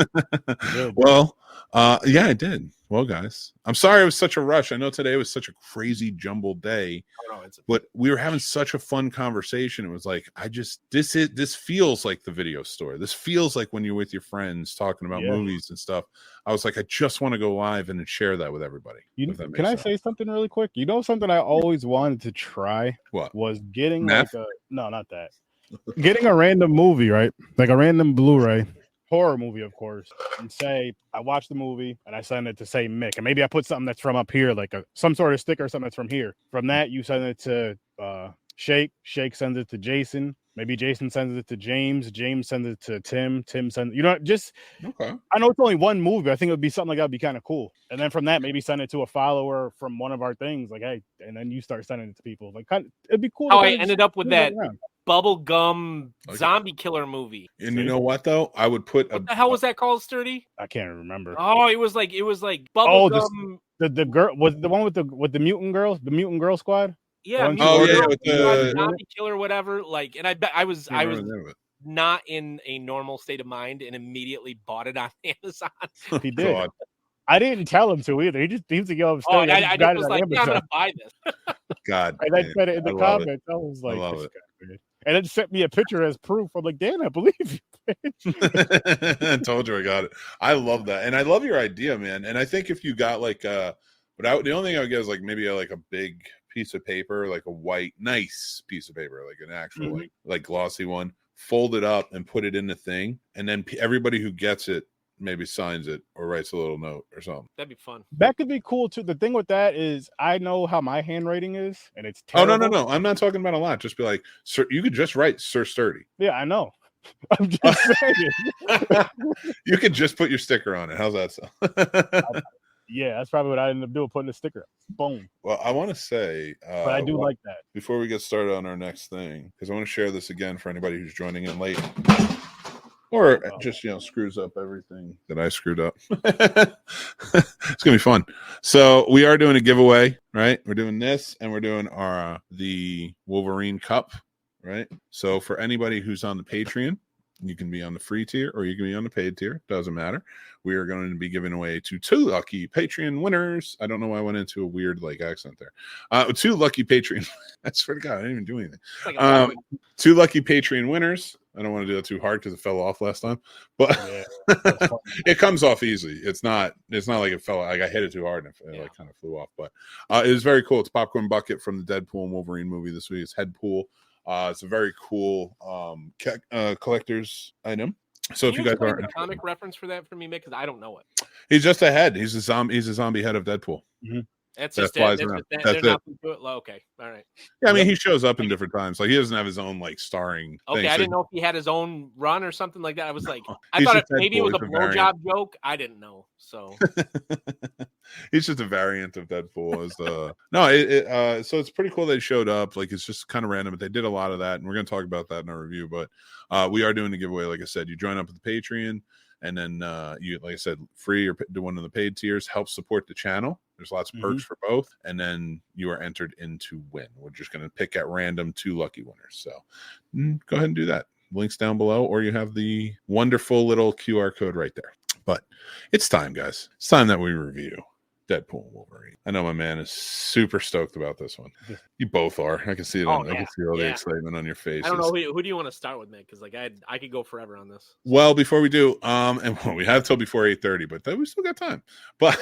Well, yeah, I did. Well, guys, I'm sorry it was such a rush. I know today was such a crazy jumbled day, but we were having such a fun conversation. It was like, this feels like the video store. This feels like when you're with your friends talking about movies and stuff. I was like, I just want to go live and share that with everybody. Can I say something really quick? You know, something I always wanted to try was getting getting a random movie, right? Like a random Blu-ray. Horror movie, of course, and say I watched the movie and I send it to say Mick, and maybe I put something that's from up here, like some sort of sticker or something that's from here. From that, you send it to Shake sends it to Jason, maybe Jason sends it to James sends it to Tim sends, I know it's only one movie, but I think it would be something like that would be kind of cool. And then from that, maybe send it to a follower from one of our things, like, hey, and then you start sending it to people. Like, it'd be cool. I ended up with that bubblegum zombie killer movie. And you know what though? I would put what the hell was that called, Sturdy? I can't remember. Oh, it was like bubblegum. The girl was the one with the mutant girls, the mutant girl squad. Yeah. With the zombie killer, whatever. Like, and I bet I was not in a normal state of mind and immediately bought it on Amazon. He did. God. I didn't tell him to either. He just seems to go upstairs. I just was like, I'm gonna buy this. God. And I said it in the comments. I was like, this guy, man. And then sent me a picture as proof. I'm like, Dan, I believe you. I told you I got it. I love that. And I love your idea, man. And I think if you got like the only thing I would get is like maybe like a big piece of paper, like a white, nice piece of paper, like an actual like glossy one, fold it up and put it in the thing. And then everybody who gets it maybe signs it or writes a little note or something. That'd be fun. That could be cool too. The thing with that is I know how my handwriting is, and it's terrible. Oh no. I'm not talking about a lot. Just be like, sir, you could just write Sir Sturdy. Yeah, I know. I'm just saying. You could just put your sticker on it. How's that sound? Yeah, that's probably what I ended up doing, putting a sticker. Boom. Well, I want to say, but I do like that. Before we get started on our next thing, because I want to share this again for anybody who's joining in late. Or just, screws up everything that I screwed up. It's going to be fun. So we are doing a giveaway, right? We're doing this, and we're doing the Wolverine Cup, right? So for anybody who's on the Patreon, You can be on the free tier or you can be on the paid tier. Doesn't matter. We are going to be giving away to 2 lucky Patreon winners. I don't know why I went into a weird accent there. 2 lucky Patreon. I swear to God, I didn't even do anything. Like 2 lucky Patreon winners. I don't want to do that too hard because it fell off last time, but it comes off easy. It's not like it fell. Like I hit it too hard and it kind of flew off. But it was very cool. It's Popcorn Bucket from the Deadpool and Wolverine movie this week. It's Headpool. It's a very cool collector's item. So if you guys aren't a comic reference for that for me, Mick, because I don't know it. He's just a head. He's a zombie head of Deadpool. Mm-hmm. That's that just flies it. around. There's That's it. nothing to it. Okay, all right. Yeah, I mean he shows up in different times. Like he doesn't have his own starring. Okay, thing. I So didn't know if he had his own run or something like that. I was like, I He's thought just maybe it was a Deadpool. He's a variant. blowjob joke. I didn't know. So he's just a variant of Deadpool. So it's pretty cool they showed up. Like it's just kind of random, but they did a lot of that, and we're going to talk about that in our review. But we are doing a giveaway. Like I said, you join up with the Patreon, and then you, like I said, free or do one of the paid tiers. Help support the channel. There's lots of perks for both, and then you are entered in to win. We're just going to pick at random 2 lucky winners. So go ahead and do that. Links down below, or you have the wonderful little QR code right there. But it's time, guys. It's time that we review Deadpool and Wolverine. I know my man is super stoked about this one. You both are. I can see it. I can see all the excitement on your face. I don't know who do you want to start with, Mick? Because I could go forever on this. Well, before we do, and we have till before 8:30, but we still got time. But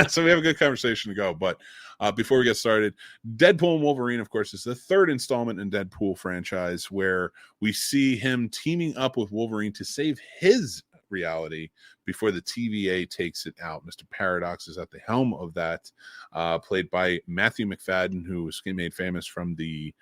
so we have a good conversation to go. But before we get started, Deadpool and Wolverine, of course, is the 3rd installment in Deadpool franchise where we see him teaming up with Wolverine to save his reality before the TVA takes it out. Mr. Paradox is at the helm of that, played by Matthew McFadden, who was made famous from the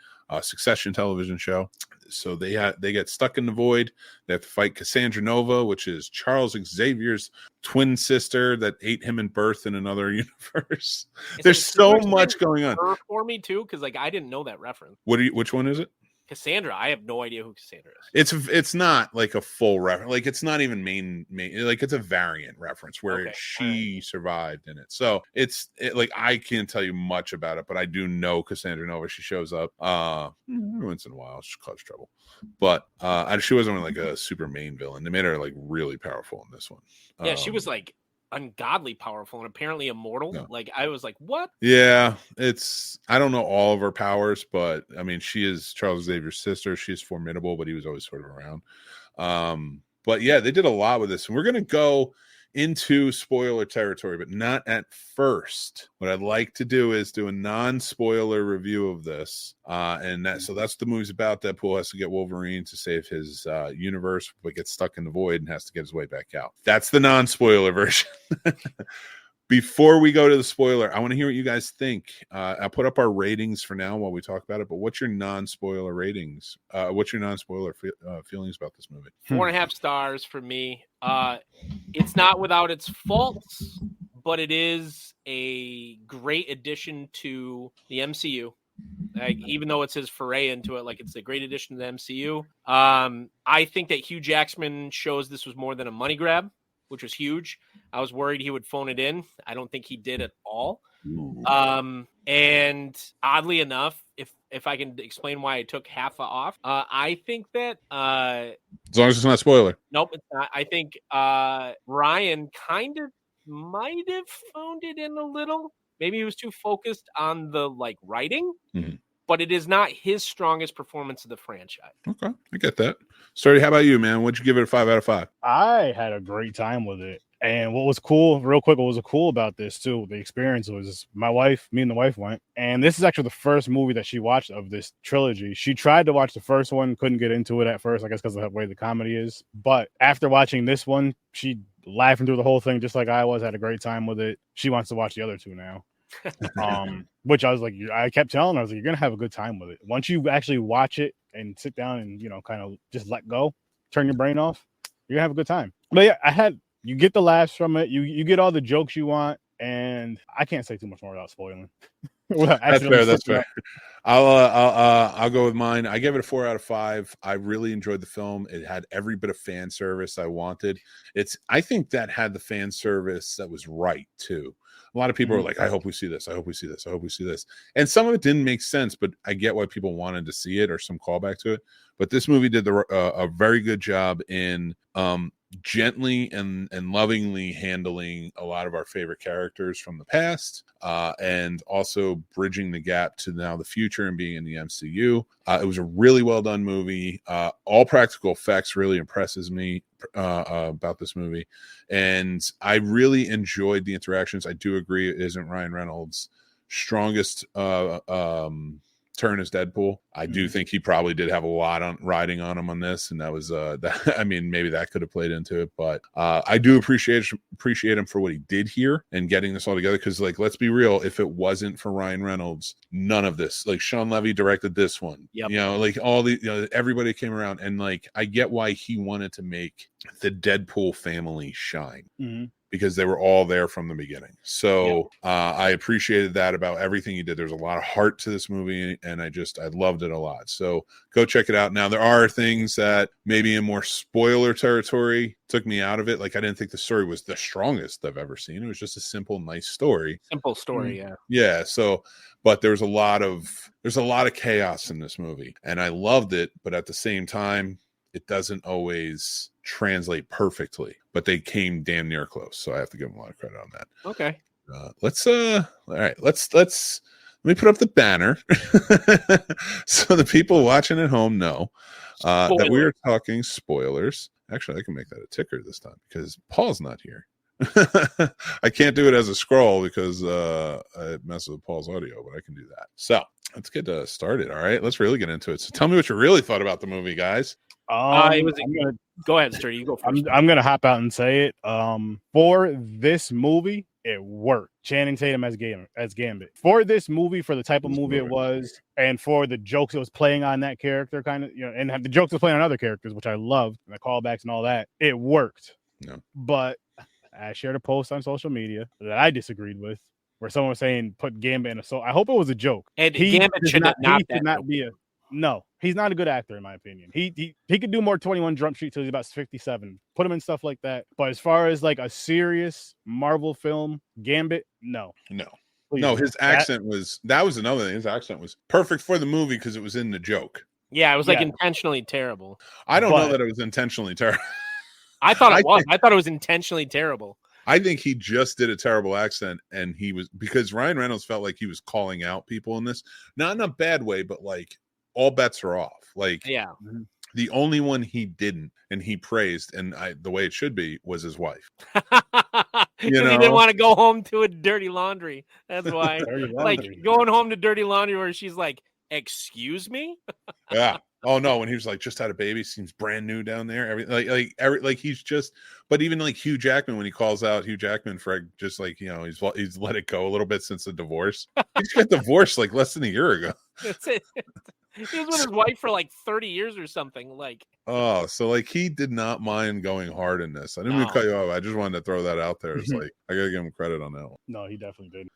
Succession television show. So they get stuck in the void. They have to fight Cassandra Nova, which is Charles Xavier's twin sister that ate him in birth in another universe. There's so much going on for me too, because I didn't know that reference. Which one is it? Cassandra. I have no idea who Cassandra is. It's not like a full reference. Like it's not even main. Like it's a variant reference where she survived in it. So like I can't tell you much about it, but I do know Cassandra Nova. She shows up every once in a while. She causes trouble, but she wasn't like a super main villain. They made her like really powerful in this one. Yeah, she was like ungodly powerful and apparently immortal. Yeah. Like I was like, what? Yeah, I don't know all of her powers, but I mean she is Charles Xavier's sister. She's formidable, but he was always sort of around. But yeah, they did a lot with this, and we're gonna go into spoiler territory, but not at first. What I'd like to do is do a non-spoiler review of this, so that's the movie's about. Deadpool has to get Wolverine to save his universe, but gets stuck in the void and has to get his way back out. That's the non-spoiler version. Before we go to the spoiler, I want to hear what you guys think. I'll put up our ratings for now while we talk about it, but what's your non-spoiler ratings? What's your non-spoiler feelings about this movie? 4.5 stars for me. It's not without its faults, but it is a great addition to the MCU. Like, even though it's his foray into it, like it's a great addition to the MCU. I think that Hugh Jackman shows this was more than a money grab, which was huge. I was worried he would phone it in. I don't think he did at all. And oddly enough, if I can explain why I took half off, I think that as long as it's not spoiler. Nope, it's not. I think Ryan kind of might have phoned it in a little. Maybe he was too focused on the writing. Mm-hmm. But it is not his strongest performance of the franchise. Okay, I get that. Sturdy, how about you, man? What'd you give it a 5 out of 5? I had a great time with it. And what was cool about this too, the experience was me and the wife went. And this is actually the first movie that she watched of this trilogy. She tried to watch the first one, couldn't get into it at first, I guess because of the way the comedy is. But after watching this one, she laughing through the whole thing just like I was, had a great time with it. She wants to watch the other two now. Which I was like, I kept telling her, I was like, you're gonna have a good time with it. Once you actually watch it and sit down and kind of just let go, turn your brain off, you're gonna have a good time. But yeah, you get the laughs from it, you get all the jokes you want, and I can't say too much more without spoiling. That's fair. I'll go with mine. I gave it a 4 out of 5. I really enjoyed the film. It had every bit of fan service I wanted. I think that had the fan service that was right too. A lot of people are like, I hope we see this. I hope we see this. I hope we see this. And some of it didn't make sense, but I get why people wanted to see it or some callback to it. But this movie did a very good job in gently and lovingly handling a lot of our favorite characters from the past, and also bridging the gap to now the future and being in the MCU. It was a really well done movie. All practical effects really impresses me about this movie, and I really enjoyed the interactions. I do agree it isn't Ryan Reynolds' strongest turn as Deadpool. I do think he probably did have a lot on riding on him on this, and that was I mean, maybe that could have played into it, but I do appreciate him for what he did here and getting this all together, because like, let's be real, if it wasn't for Ryan Reynolds, none of this, like Sean Levy directed this one, you know, like all the, you know, everybody came around, and like I get why he wanted to make the Deadpool family shine. Because they were all there from the beginning. So I appreciated that about everything he did. There's a lot of heart to this movie, and I loved it a lot. So go check it out. Now, there are things that maybe in more spoiler territory took me out of it. Like, I didn't think the story was the strongest I've ever seen. It was just a simple, nice story. Simple story, Yeah. So, but there's a lot of chaos in this movie, and I loved it. But at the same time, it doesn't always translate perfectly, but they came damn near close. So I have to give them a lot of credit on that. Okay. Let me put up the banner so the people watching at home know that we are talking spoilers. Actually, I can make that a ticker this time because Paul's not here. I can't do it as a scroll because it messes with Paul's audio, but I can do that. So let's get started. All right, let's really get into it. So tell me what you really thought about the movie, guys. Go ahead, Sturdy. You go first. I'm gonna hop out and say it. For this movie, it worked. Channing Tatum as Gambit. For this movie, for the type of movie it was, and for the jokes it was playing on that character, kind of, you know, and the jokes it was playing on other characters, which I loved, and the callbacks and all that, it worked. No. But I shared a post on social media that I disagreed with, where someone was saying put Gambit in a soul. I hope it was a joke. And Gambit should not be a. No, he's not a good actor in my opinion. He could do more 21 Jump Street till he's about 57. Put him in stuff like that. But as far as like a serious Marvel film, Gambit, no. Please. No, his accent that was another thing. His accent was perfect for the movie because it was in the joke. Yeah, it was like intentionally terrible. I don't know that it was intentionally terrible. I thought it was. I thought it was intentionally terrible. I think he just did a terrible accent, and he was, because Ryan Reynolds felt like he was calling out people in this, not in a bad way, but like all bets are off. Like, the only one he didn't, and he praised, and the way it should be, was his wife. Because he didn't want to go home to a dirty laundry. That's why. Like going home to dirty laundry where she's like, "Excuse me." Yeah. Oh no, when he was like just had a baby, seems brand new down there. Like he's just. But even like Hugh Jackman, when he calls out Hugh Jackman for just like, you know, he's let it go a little bit since the divorce. He just got divorced like less than a year ago. That's it. He was with his wife for like 30 years or something. Like, oh, so like he did not mind going hard in this. I didn't mean to cut you off. I just wanted to throw that out there. It's like I gotta give him credit on that one. No, he definitely did.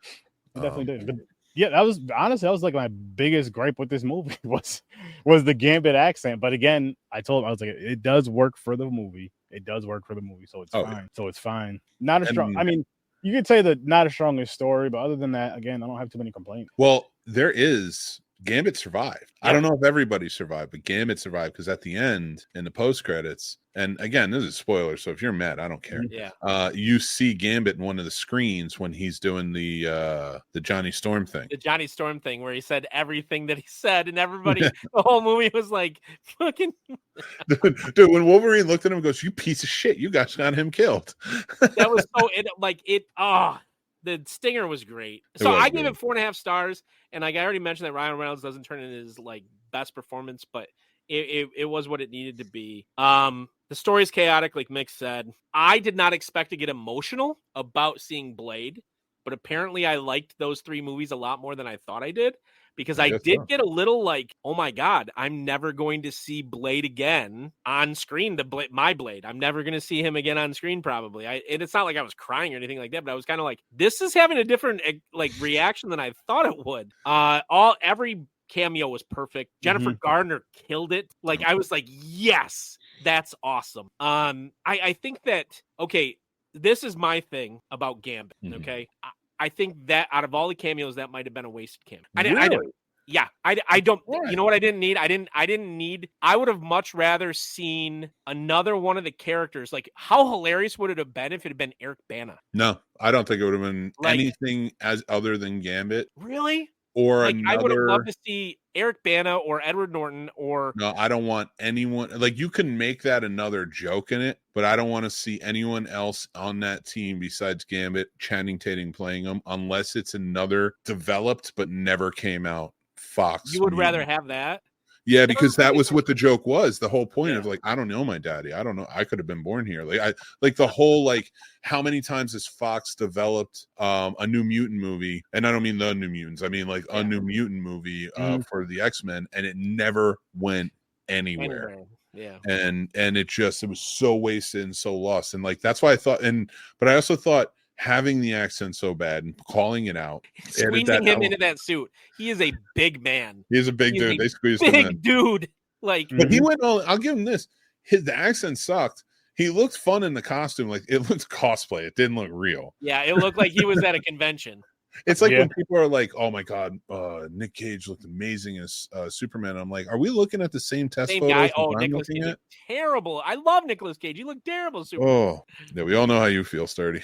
He definitely did. But yeah, that was like my biggest gripe with this movie was the Gambit accent. But again, I told him, I was like, it does work for the movie. It does work for the movie, so it's fine. Yeah. So it's fine. Not a strong. I mean, you could say that not a strongest story, but other than that, again, I don't have too many complaints. Well, there is. Gambit survived. Yeah. I don't know if everybody survived, but Gambit survived because at the end, in the post credits, and again, this is spoiler, so if you're mad, I don't care. Yeah. You see Gambit in one of the screens when he's doing the Johnny Storm thing. The Johnny Storm thing, where he said everything that he said, and everybody, the whole movie was like, fucking. Dude, when Wolverine looked at him and goes, "You piece of shit, you got him killed." That was so the stinger was great. So I gave it 4.5 stars, and like I already mentioned that Ryan Reynolds doesn't turn in his like best performance, but it was what it needed to be. The story is chaotic, like Mick said. I did not expect to get emotional about seeing Blade, but apparently I liked those 3 movies a lot more than I thought I did, because I did get a little like, oh my God, I'm never going to see Blade again on screen. My Blade. I'm never going to see him again on screen, probably. And it's not like I was crying or anything like that, but I was kind of like, this is having a different like reaction than I thought it would. Every cameo was perfect. Jennifer Garner killed it. Like, I was like, yes, that's awesome. I think that, okay, this is my thing about Gambit. Okay. I think that out of all the cameos, that might have been a wasted cameo. Really? Yeah, I don't. Right. You know what I didn't need? I didn't need. I would have much rather seen another one of the characters. Like, how hilarious would it have been if it had been Eric Bana? No, I don't think it would have been Like- anything as other than Gambit Really? or Like, I would have another. loved to see Eric Bana or Edward Norton or No, I don't want anyone. Like, you can make that another joke in it, but I don't want to see anyone else on that team besides Gambit, Channing Tatum playing them, unless it's another developed but never came out Fox. you would rather mutant. have that. Yeah, because that was what the joke was. The whole point Yeah. of like, I don't know my daddy. I don't know. I could have been born here. Like the whole like, how many times has Fox developed a New Mutant movie? And I don't mean the New Mutants. I mean like a New Mutant movie for the X-Men, and it never went anywhere. Anyway, yeah. And it was so wasted and so lost. And like that's why I thought. But I also thought having the accent so bad and calling it out, Squeezing him into that suit. He is a big man. He's a big He's dude. a They squeezed him in. Big dude. Like, But he went all. I'll give him this. The accent sucked. He looked fun in the costume. Like, it looked cosplay. It didn't look real. yeah, it looked like he was at a convention. It's like Yeah. when people are like, "Oh my god, Nick Cage looked amazing as Superman." I'm like, "Are we looking at the same test Same photos guy. as Oh, I'm Nicolas looking Cage at?" looked terrible. I love Nicolas Cage. He looked terrible. Superman. Oh, yeah, we all know how you feel, Sturdy.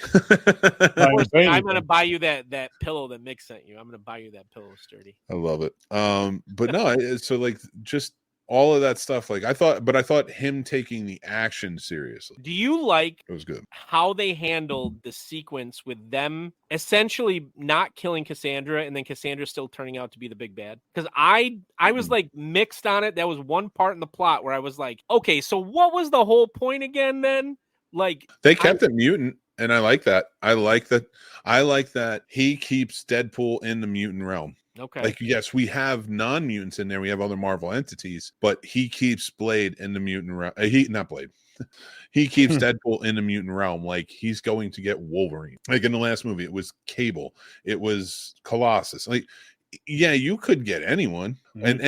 I'm gonna buy you that pillow that Mick sent you. I'm gonna buy you that pillow, Sturdy. I love it. But no, so like just all of that stuff. Like I thought him taking the action seriously. Do you like It was good. how they handled the sequence with them essentially not killing Cassandra and then Cassandra still turning out to be the big bad? Because I was like mixed on it. That was one part in the plot where I was like, okay, so what was the whole point again then? Like, They kept it mutant, and I like that. I like that he keeps Deadpool in the mutant realm. okay. Like, yes, we have non-mutants in there. We have other Marvel entities, but he keeps Blade in the mutant realm. Not Blade. He keeps Deadpool in the mutant realm. Like, he's going to get Wolverine. Like in the last movie, it was Cable. It was Colossus. Like, yeah, you could get anyone, and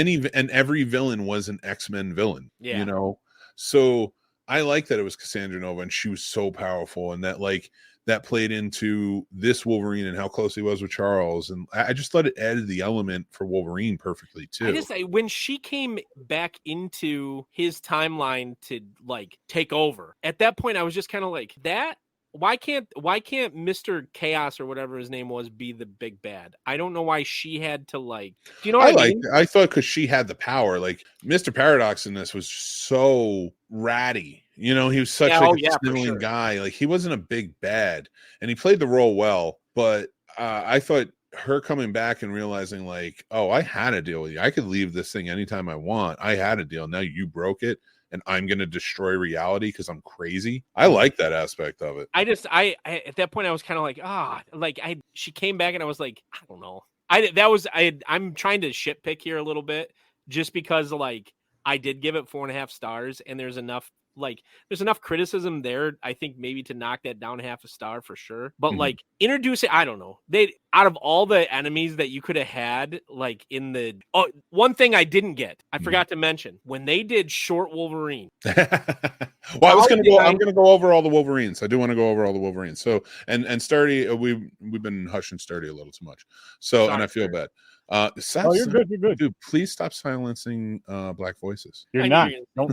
every villain was an X-Men villain. Yeah. You know, so I like that it was Cassandra Nova, and she was so powerful, and that played into this Wolverine and how close he was with Charles. And I just thought it added the element for Wolverine perfectly too. When she came back into his timeline to like take over, at that point I was just kind of like, that why can't Mr. Chaos or whatever his name was be the big bad? I don't know why she had to like, do you know what I mean? I thought because she had the power, like Mr. Paradox in this was so ratty. You know, he was such a sniveling guy. Like, he wasn't a big bad, and he played the role well. But I thought her coming back and realizing, like, oh, I had a deal with you. I could leave this thing anytime I want. I had a deal. Now you broke it, and I'm going to destroy reality because I'm crazy. I like that aspect of it. I at that point I was kind of like, she came back and I was like, I don't know. I'm trying to shit pick here a little bit just because like I did give it 4.5 stars, and there's enough criticism there, I think, maybe to knock that down 0.5 star for sure. But like introducing, I don't know, out of all the enemies that you could have had, like one thing I didn't get, I forgot to mention, when they did Short Wolverine. Well, I'm gonna go over all the Wolverines. I do want to go over all the Wolverines. So and Sturdy, we've been hushing Sturdy a little too much. So Sorry, and I feel bad. You're good. Dude, please stop silencing black voices. You're not. Don't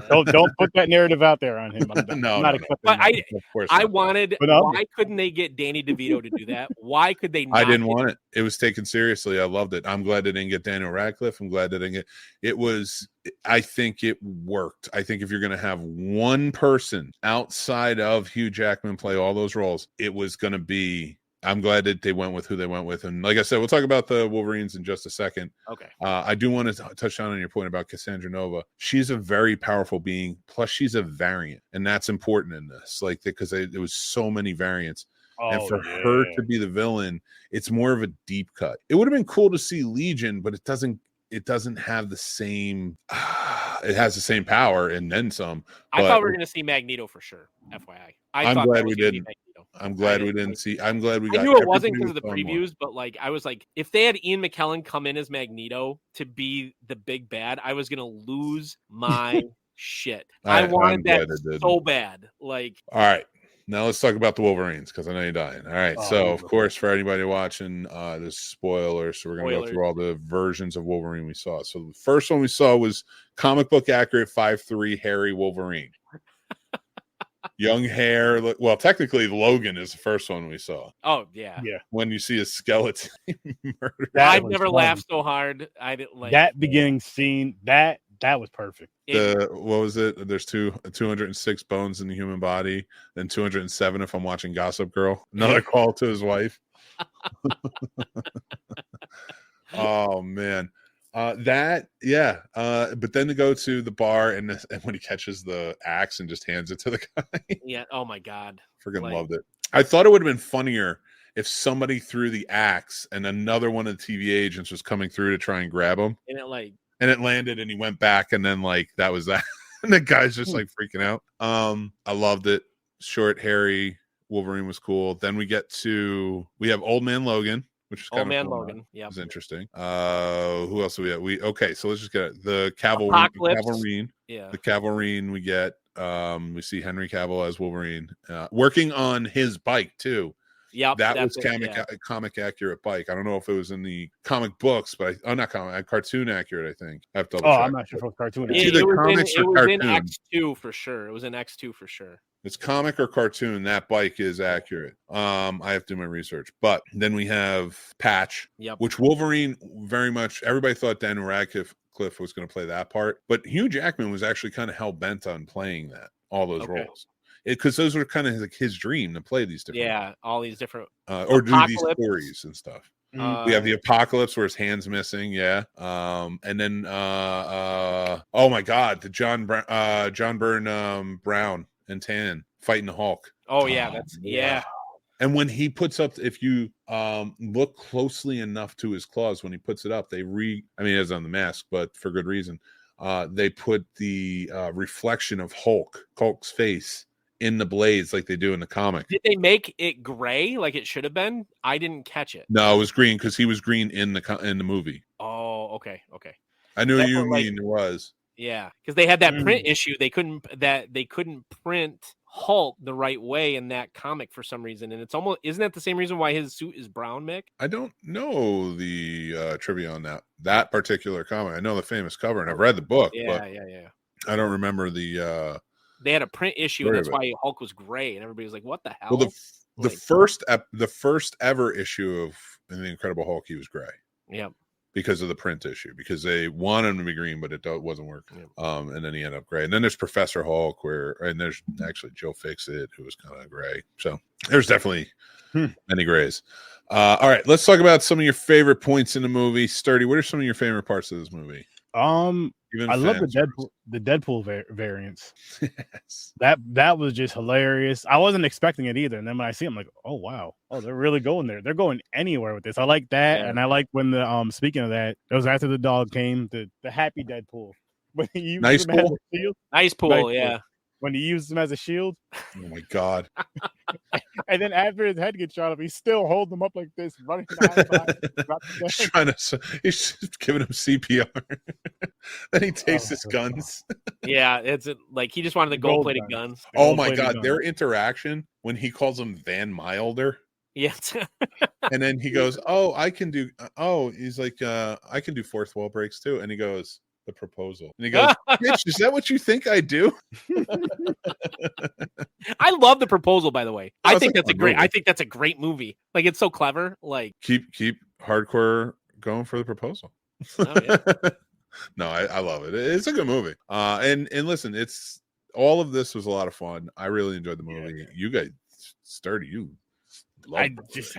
put that narrative out there on him. No. Accepting But that. Of course I not. wanted. But no. Why couldn't they get Danny DeVito to do that? Why could they not? I didn't want it. It was taken seriously. I loved it. I'm glad they didn't get Daniel Radcliffe. I'm glad they didn't get it. I think it worked. I think if you're going to have one person outside of Hugh Jackman play all those roles, it was going to be. I'm glad that they went with who they went with. And like I said, we'll talk about the Wolverines in just a second. Okay. I do want to touch on your point about Cassandra Nova. She's a very powerful being. Plus, she's a variant. And that's important in this. Like, because there was so many variants. And for her to be the villain, it's more of a deep cut. It would have been cool to see Legion, but it doesn't have the same it has the same power and then some. I thought we were going to see Magneto for sure. FYI. I'm glad we didn't. I'm glad we didn't see. I'm glad we got. I knew it wasn't because of the previews, but like I was like, if they had Ian McKellen come in as Magneto to be the big bad, I was gonna lose my shit. I wanted that so bad. Like, all right, Now let's talk about the Wolverines because I know you're dying. All right. Oh, So, of course, for anybody watching, there's spoilers. So we're going to go Spoilers. through all the versions of Wolverine we saw. So the first one we saw was comic book accurate 5'3" hairy Wolverine. Young hair. Well, technically, Logan is the first one we saw. Oh yeah. Yeah. When you see a skeleton murder. That I've was never fun. laughed so hard. I didn't like That beginning scene, that was perfect. What was it? There's 206 bones in the human body, then 207 if I'm watching Gossip Girl. Another call to his wife. Oh man. But then to go to the bar and when he catches the axe and just hands it to the guy. Yeah. Oh my god. Freaking loved it. I thought it would have been funnier if somebody threw the axe and another one of the TV agents was coming through to try and grab him. And it landed and he went back and then that was that. And the guy's just freaking out. I loved it. Short, hairy Wolverine was cool. Then we have Old Man Logan, which is Old Man cool. Logan. Yeah. It was interesting. Who else do we have? Okay, so let's just get the cavalry. Yeah. The cavalry we get. We see Henry Cavill as Wolverine, working on his bike too. Yep, that was comic accurate bike. I don't know if it was in the comic books, but not comic, cartoon accurate. I think. I have to double check. I'm not sure if it was cartoon. It was in X2 for sure. It was in X2 for sure. It's comic or cartoon. That bike is accurate. I have to do my research. But then we have Patch, which Wolverine very much. Everybody thought Daniel Radcliffe was going to play that part, but Hugh Jackman was actually kind of hell bent on playing all those roles. Because those were kind of like his dream to play these different all these different or do these stories and stuff. We have the Apocalypse where his hand's missing, and then oh my god, the John Byrne Brown and Tan fighting the Hulk. Oh yeah, And when he puts up, if you look closely enough to his claws when he puts it up, it's on the mask, but for good reason. They put the reflection of Hulk's face in the blades like they do in the comic. Did they make it gray like it should have been? I didn't catch it. No, it was green because he was green in the movie. Oh, okay. I knew you mean it was. Yeah, because they had that print issue. They couldn't print Hulk the right way in that comic for some reason, and isn't that the same reason why his suit is brown, Mick? I don't know the trivia on that particular comic. I know the famous cover, and I've read the book. Yeah. I don't remember the. They had a print issue, and that's why Hulk was gray, and everybody was like, "What the hell?" Well, the first ever issue of The Incredible Hulk, he was gray. Yeah. Because of the print issue, because they wanted him to be green, but it wasn't working. Yeah. And then he ended up gray. And then there's Professor Hulk, and there's actually Joe Fixit, who was kind of gray. So there's definitely many grays. All right, let's talk about some of your favorite points in the movie. Sturdy, what are some of your favorite parts of this movie? I love the Deadpool variants. Yes. That was just hilarious. I wasn't expecting it either, and then when I see it, I'm like, oh wow, they're really going there. They're going anywhere with this. I like that, and I like when the speaking of that, it was after the dog came, the happy Deadpool. When he used nice him pool. as a shield. Nice pool, yeah. When he used him as a shield. Oh my god. And then after his head gets shot up, he's still holding him up like this, running he's just giving him CPR. Then he takes his guns. Yeah, it's like he just wanted the gold-plated guns. Oh my god, their interaction when he calls him Van Milder. Yes. And then he goes, "Oh, I can do." Oh, he's like, "I can do fourth wall breaks too." And he goes, "The proposal." And he goes, "Bitch, is that what you think I do?" I love The Proposal, by the way. I think that's movie. I think that's a great movie. Like, it's so clever. Like, keep hardcore going for The Proposal. Oh, yeah. No, I love it. It's a good movie. And listen, it's all of this was a lot of fun. I really enjoyed the movie. Yeah. You guys, Sturdy, I just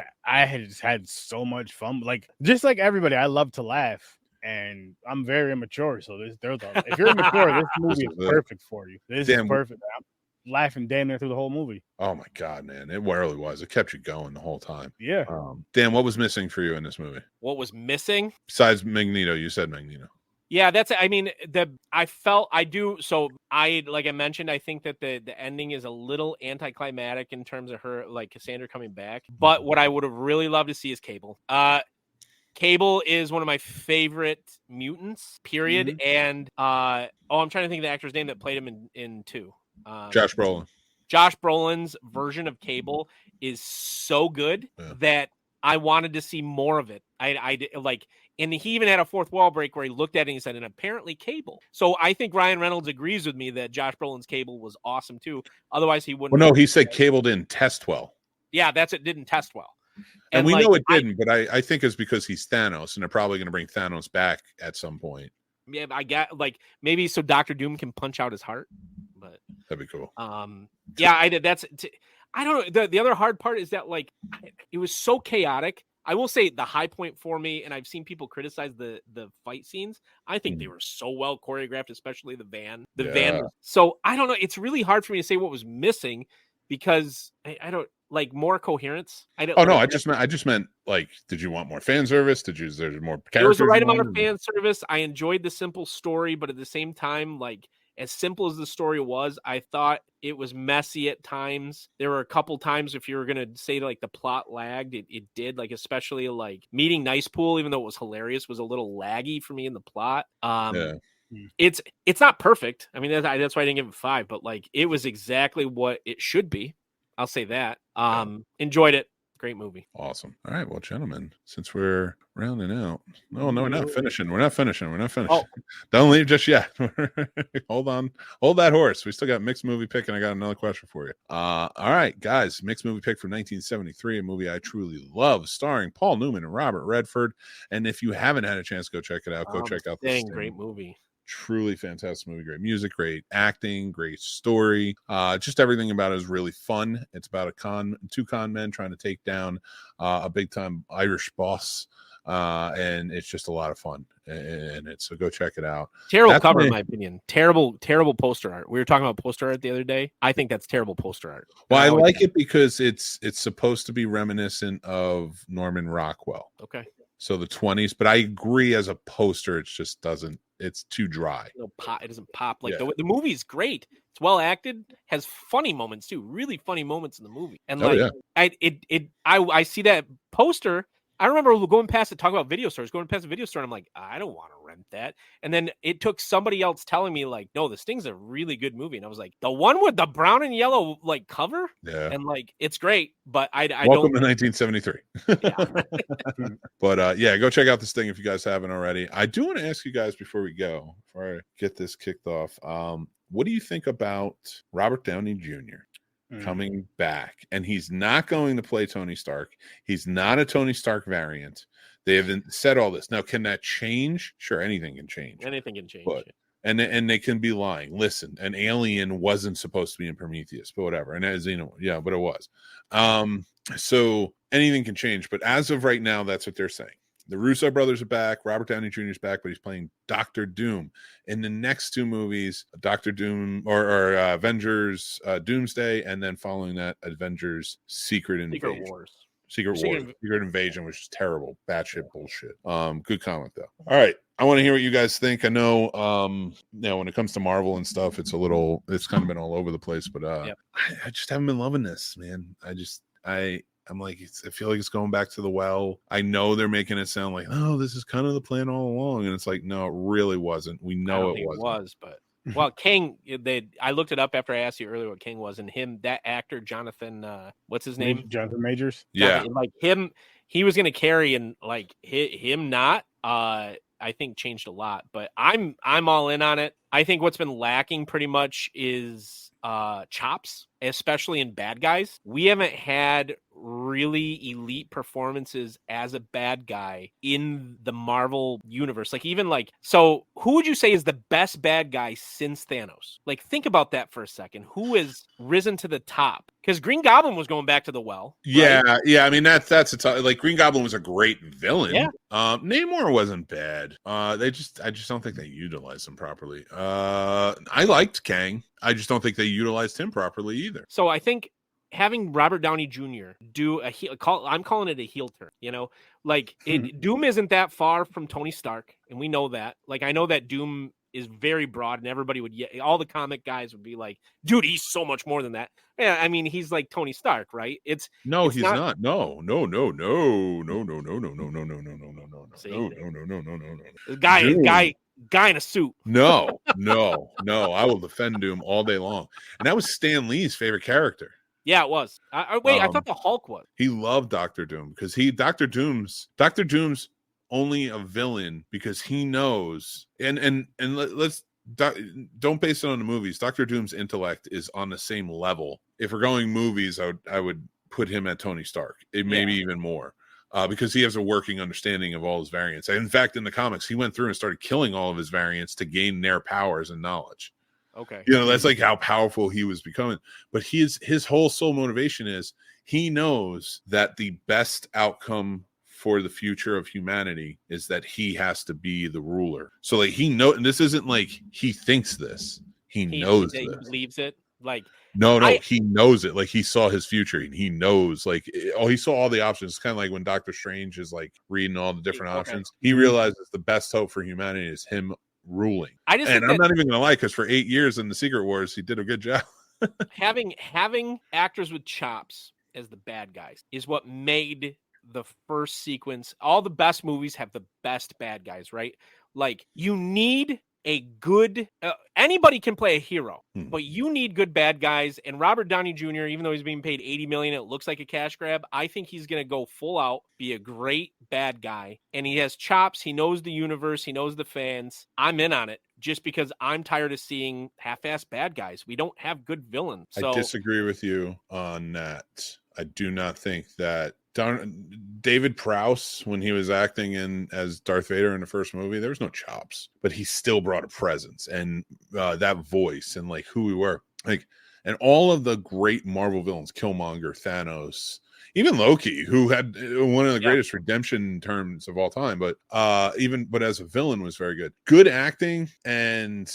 had so much fun. Like, just like everybody, I love to laugh. And I'm very immature, so if you're immature, this movie is perfect for you. This is perfect. I'm laughing damn near through the whole movie. Oh my god, man, it really was. It kept you going the whole time. Yeah. Dan, what was missing for you in this movie? What was missing? Besides Magneto, you said Magneto. Yeah, like I mentioned, I think that the ending is a little anticlimactic in terms of her, like Cassandra coming back. But what I would have really loved to see is Cable. Cable is one of my favorite mutants, period. Mm-hmm. And I'm trying to think of the actor's name that played him in 2. Josh Brolin. Josh Brolin's version of Cable is so good that I wanted to see more of it. I like, and he even had a fourth wall break where he looked at it and he said, and apparently Cable. So I think Ryan Reynolds agrees with me that Josh Brolin's Cable was awesome too. Otherwise, he wouldn't. Well, no, he said Cable didn't test well. Yeah, that's it. Didn't test well. And we know it didn't, but I think it's because he's Thanos, and they're probably going to bring Thanos back at some point. Yeah, I got like maybe so Dr. Doom can punch out his heart, but that'd be cool. Yeah, I did. I don't know. The other hard part is that like it was so chaotic. I will say the high point for me, and I've seen people criticize the fight scenes. I think they were so well choreographed, especially the van. Van. So I don't know. It's really hard for me to say what was missing because I don't like more coherence. I don't. Oh no, I just meant like, did you want more fan service? There's more characters? There was the right amount of fan service. I enjoyed the simple story, but at the same time, like as simple as the story was, I thought it was messy at times. There were a couple times, if you were going to say like the plot lagged, it did, like especially like meeting Nice Pool, even though it was hilarious, was a little laggy for me in the plot. It's not perfect. I mean, that's why I didn't give it 5, but like it was exactly what it should be. I'll say that. Enjoyed it. Great movie. Awesome. All right, well, gentlemen, since we're rounding out, no, we're not finishing. We're not finishing. Oh. Don't leave just yet. Hold on, hold that horse. We still got mixed movie pick, and I got another question for you. All right, guys, mixed movie pick from 1973, a movie I truly love, starring Paul Newman and Robert Redford. And if you haven't had a chance to go check it out, go check out this great movie. Truly fantastic movie, great music, great acting, great story. Just everything about it is really fun. It's about two con men trying to take down a big time Irish boss, and it's just a lot of fun in it. So go check it out. Terrible cover, in my opinion. Terrible poster art. We were talking about poster art the other day. I think that's terrible poster art. Well, I like it because it's supposed to be reminiscent of Norman Rockwell. Okay. So the 20s, but I agree as a poster, it just doesn't. It's too dry. It doesn't pop. Like the movie's great. It's well acted. Has funny moments too. Really funny moments in the movie. And I see that poster. I remember going past it, talking about video stores, going past a video store, and I'm like, I don't want to rent that. And then it took somebody else telling me, like, no, this thing's a really good movie. And I was like, the one with the brown and yellow like cover? Yeah. And like it's great, but I Welcome don't. to 1973. Yeah. But go check out this thing if you guys haven't already. I do want to ask you guys before I get this kicked off. What do you think about Robert Downey Jr. coming back? And he's not going to play Tony Stark. He's not a Tony Stark variant. They haven't said all this. Now, can that change? Sure, anything can change. Anything can change. But, and they can be lying. Listen, an alien wasn't supposed to be in Prometheus, but whatever. And as you know, but it was. So anything can change. But as of right now, that's what they're saying. The Russo brothers are back. Robert Downey Jr. is back, but he's playing Dr. Doom. In the next 2 movies, Dr. Doom or Avengers Doomsday, and then following that, Avengers Secret Invasion. Secret Invasion, which is terrible. Batshit bullshit. Good comic, though. All right. I want to hear what you guys think. I know, when it comes to Marvel and stuff, it's kind of been all over the place, but I just haven't been loving this, man. I'm like, I feel like it's going back to the well. I know they're making it sound like, oh, this is kind of the plan all along. And it's like, no, it really wasn't. We know it wasn't. It was, but well, King, I looked it up after I asked you earlier what King was, and that actor, Jonathan, what's his name? Jonathan Majors. Yeah. Like him, he was going to carry, and like him not, I think changed a lot, but I'm all in on it. I think what's been lacking pretty much is chops, especially in bad guys. We haven't had really elite performances as a bad guy in the Marvel universe. Like even like, so who would you say is the best bad guy since Thanos? Like think about that for a second. Who has risen to the top? Because Green Goblin was going back to the well. Yeah, right? yeah. I mean that's like Green Goblin was a great villain. Yeah. Namor wasn't bad. I just don't think they utilized him properly. I liked Kang. I just don't think they utilized him properly either. So I think having Robert Downey Jr. do I'm calling it a heel turn, like Doom isn't that far from Tony Stark, and we know that. Like I know that Doom is very broad, and everybody would all the comic guys would be like, dude, he's so much more than that. Yeah, I mean, he's like Tony Stark, right? It's he's not. No. The guy in a suit. No. I will defend Doom all day long. And that was Stan Lee's favorite character. Yeah, it was. I thought the Hulk was. He loved Doctor Doom because Doctor Doom's only a villain because he knows let's don't base it on the movies. Doctor Doom's intellect is on the same level. If we're going movies, I would put him at Tony Stark. Maybe even more. Because he has a working understanding of all his variants. In fact, in the comics, he went through and started killing all of his variants to gain their powers and knowledge. Okay. That's like how powerful he was becoming. But his whole sole motivation is he knows that the best outcome for the future of humanity is that he has to be the ruler. So like he knows, and this isn't like he thinks this. He knows this. He believes it. Like he knows it. Like he saw his future and he knows he saw all the options. It's kind of like when Doctor Strange is like reading all the different options. He realizes the best hope for humanity is him ruling. I'm not even gonna lie, because for 8 years in the Secret Wars, he did a good job. having actors with chops as the bad guys is what made the first sequence. All the best movies have the best bad guys, right? Like you need a good anybody can play a hero, but you need good bad guys. And Robert Downey Jr., even though he's being paid $80 million, it looks like a cash grab. I think he's going to go full out, be a great bad guy, and he has chops. He knows the universe. He knows the fans. I'm in on it just because I'm tired of seeing half-assed bad guys. We don't have good villains. So, I disagree with you on that. I do not think that David Prowse, when he was acting as Darth Vader in the first movie, there was no chops, but he still brought a presence and that voice and like who we were, like, and all of the great Marvel villains, Killmonger, Thanos, even Loki, who had one of the greatest redemption terms of all time, but as a villain was very good. Good acting and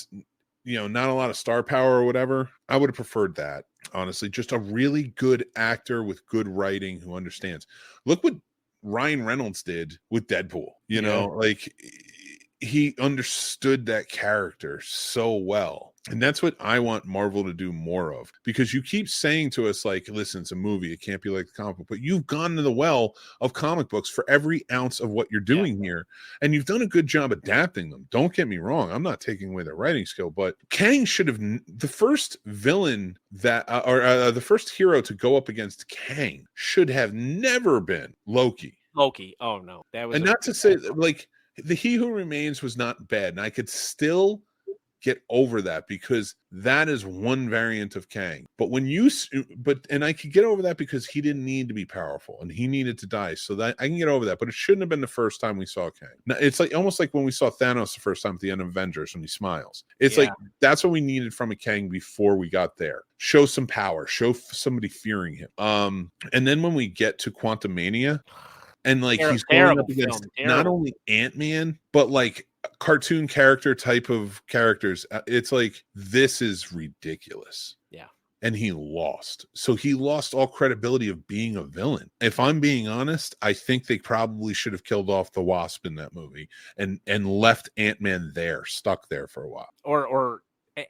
not a lot of star power or whatever. I would have preferred that. Honestly, just a really good actor with good writing who understands. Look what Ryan Reynolds did with Deadpool. Like he understood that character so well. And that's what I want Marvel to do more of, because you keep saying to us, like, listen, it's a movie. It can't be like the comic book, but you've gone to the well of comic books for every ounce of what you're doing here. And you've done a good job adapting them. Don't get me wrong. I'm not taking away their writing skill, but Kang should have the first villain that, the first hero to go up against Kang should have never been Loki. Oh no. That was, and not to say like the He Who Remains was not bad. And I could still get over that because that is one variant of Kang. But and I could get over that because he didn't need to be powerful and he needed to die. So that I can get over that, but it shouldn't have been the first time we saw Kang. Now, it's like almost like when we saw Thanos the first time at the end of Avengers when he smiles. It's like that's what we needed from a Kang before we got there. Show some power, show somebody fearing him. And then when we get to Quantumania, and like he's going up against not only Ant-Man, but like cartoon character type of characters. It's like, this is ridiculous. Yeah. And he lost. So he lost all credibility of being a villain. If I'm being honest, I think they probably should have killed off the Wasp in that movie and left Ant-Man stuck there for a while. Or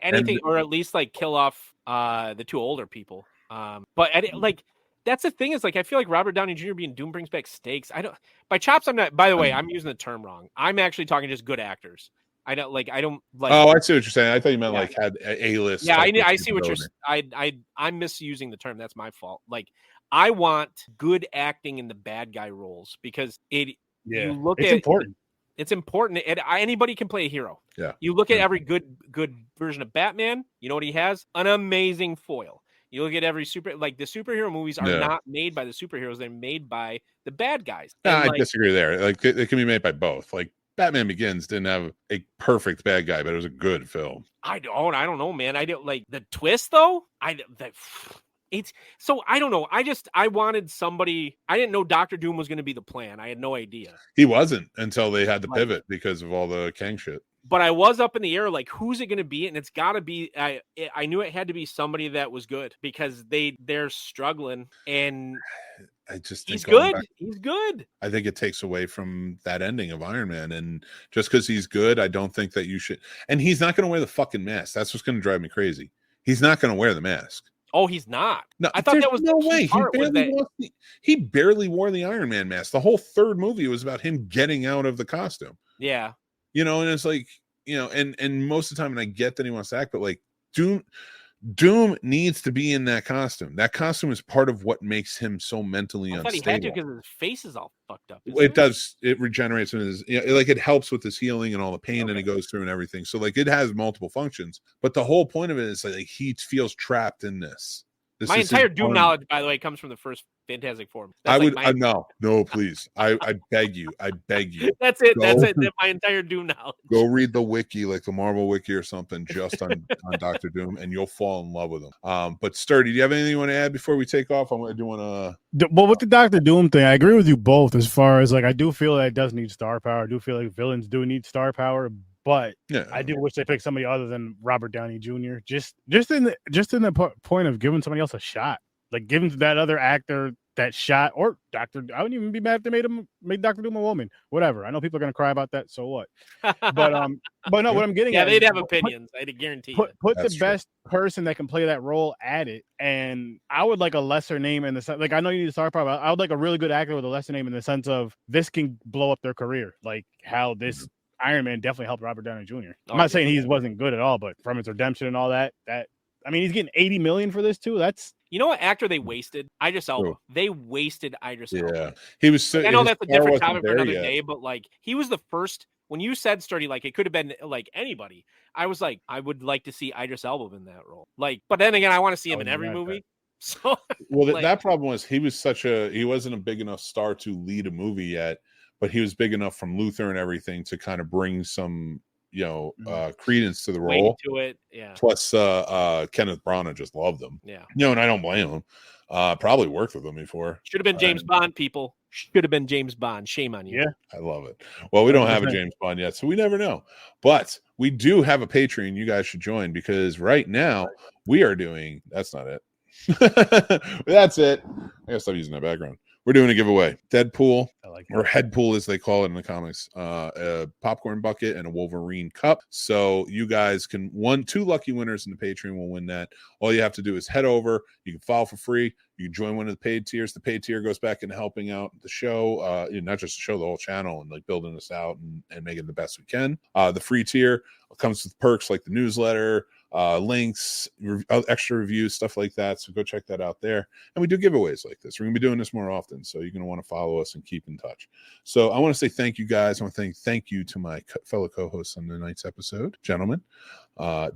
anything, or at least like kill off the two older people. But like, that's the thing is, like, I feel like Robert Downey Jr. being Doom brings back stakes. By chops, I'm not, by the way, I'm using the term wrong. I'm actually talking just good actors. I don't like. Oh, I see what you're saying. I thought you meant like had A-list. Yeah, I see what you're. I'm misusing the term. That's my fault. Like, I want good acting in the bad guy roles because you look it's at important. It's important. Anybody can play a hero. Yeah. You look at every good version of Batman. You know what he has? An amazing foil. You look at every the superhero movies are not made by the superheroes; they're made by the bad guys. I disagree there. Like they can be made by both. Like Batman Begins didn't have a perfect bad guy, but it was a good film. I don't know, man. I don't like the twist though. I don't know. I wanted somebody. I didn't know Dr. Doom was going to be the plan. I had no idea. He wasn't until they had to pivot because of all the Kang shit. But I was up in the air, like, who's it going to be? And it's got to be. I knew it had to be somebody that was good because they're struggling, and I just he's think going good. back- He's good. I think it takes away from that ending of Iron Man. And just because he's good, I don't think that you should. And he's not going to wear the fucking mask. That's what's going to drive me crazy. He's not going to wear the mask. Oh, he's not. No, I thought there's that was no the key way. part was that He barely wore the Iron Man mask. The whole third movie was about him getting out of the costume. yeah. You know, and it's like, you know, and most of the time, and I get that he wants to act, but like Doom needs to be in that costume. That costume is part of what makes him so mentally I thought unstable. he had to because his face is all fucked up. It does. It regenerates in his, you know, like it helps with his healing and all the pain that he goes through and everything. So like it has multiple functions, but the whole point of it is like he feels trapped in this. My entire Doom knowledge, by the way, comes from the first Fantastic Four. I That's would no, please. I beg you. That's it. That's Go. it. That's my entire Doom knowledge. Go read the wiki, like the Marvel wiki or something, just on Doctor Doom, and you'll fall in love with him. But Sturdy, do you have anything you want to add before we take off? I do want to. Well, with the Doctor Doom thing, I agree with you both. As far as like, I do feel that it does need star power. I do feel like villains do need star power, but Yeah, I do wish they picked somebody other than Robert Downey Jr. Just in the point of giving somebody else a shot, like giving that other actor that shot, or Doctor. I wouldn't even be mad if they made Doctor Doom a woman. Whatever. I know people are gonna cry about that. So what? But no, what I'm getting Yeah, at they'd is have opinions. I guarantee you. put the That's true. best person that can play that role at it. And I would like a lesser name in the sense, like I know you need a star power, but I would like a really good actor with a lesser name in the sense of this can blow up their career, like how this Iron Man definitely helped Robert Downey Jr. I'm not saying he wasn't good at all, but from his redemption and all that, I mean, he's getting $80 million for this too. That's You know what actor they wasted? Idris Elba. Who? They wasted Idris Elba. Yeah, he was. So, I know his that's a power different wasn't topic for there another yet. day, but like he was the first. When you said Sturdy, like it could have been like anybody. I was like, I would like to see Idris Elba in that role. Like, but then again, I want to see him in every movie. So Well, like, that problem was he wasn't a big enough star to lead a movie yet, but he was big enough from Luther and everything to kind of bring some, you know, credence to the weight role. to it. Yeah. Plus, Kenneth Branagh just loved him. Yeah. You know, and I don't blame him. Probably worked with him before. Should have been James Bond, people. Should have been James Bond. Shame on you. Yeah. I love it. Well, we don't have a James Bond yet, so we never know. But we do have a Patreon you guys should join, because right now we are doing. That's not it. That's it. I gotta stop using that background. We're doing a giveaway. Deadpool, I like or Headpool as they call it in the comics, a popcorn bucket and a Wolverine cup. So you guys can two lucky winners in the Patreon will win that. All you have to do is head over. You can file for free. You can join one of the paid tiers. The paid tier goes back into helping out the show, not just the show, the whole channel, and like building us out and making the best we can. The free tier comes with perks like the newsletter, links, extra reviews, stuff like that. So go check that out there. And we do giveaways like this. We're going to be doing this more often. So you're going to want to follow us and keep in touch. So I want to say thank you guys. I want to thank you to my fellow co-hosts on tonight's episode, gentlemen,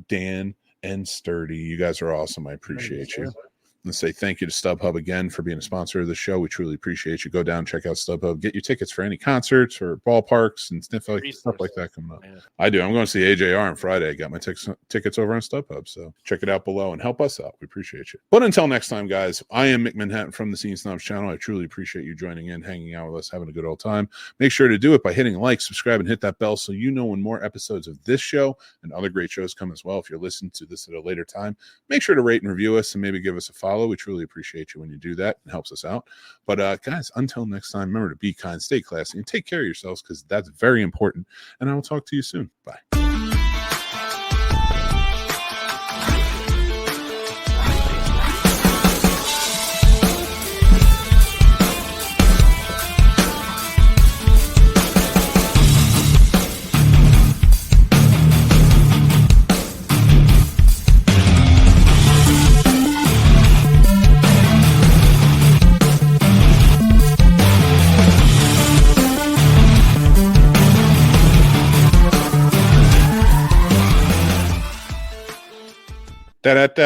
Dan and Sturdy. You guys are awesome. I appreciate you. And say thank you to StubHub again for being a sponsor of the show. We truly appreciate you. Go down, check out StubHub, get your tickets for any concerts or ballparks and stuff like that coming up. Man. I do. I'm going to see AJR on Friday. I got my tickets over on StubHub, so check it out below and help us out. We appreciate you. But until next time, guys, I am Mick Manhattan from the Scene Snobs channel. I truly appreciate you joining in, hanging out with us, having a good old time. Make sure to do it by hitting like, subscribe, and hit that bell so you know when more episodes of this show and other great shows come as well. If you're listening to this at a later time, make sure to rate and review us and maybe give us a follow. We truly appreciate you when you do that. It helps us out. But guys, until next time, remember to be kind, stay classy, and take care of yourselves, because that's very important. And I will talk to you soon. Bye. Da-da-da.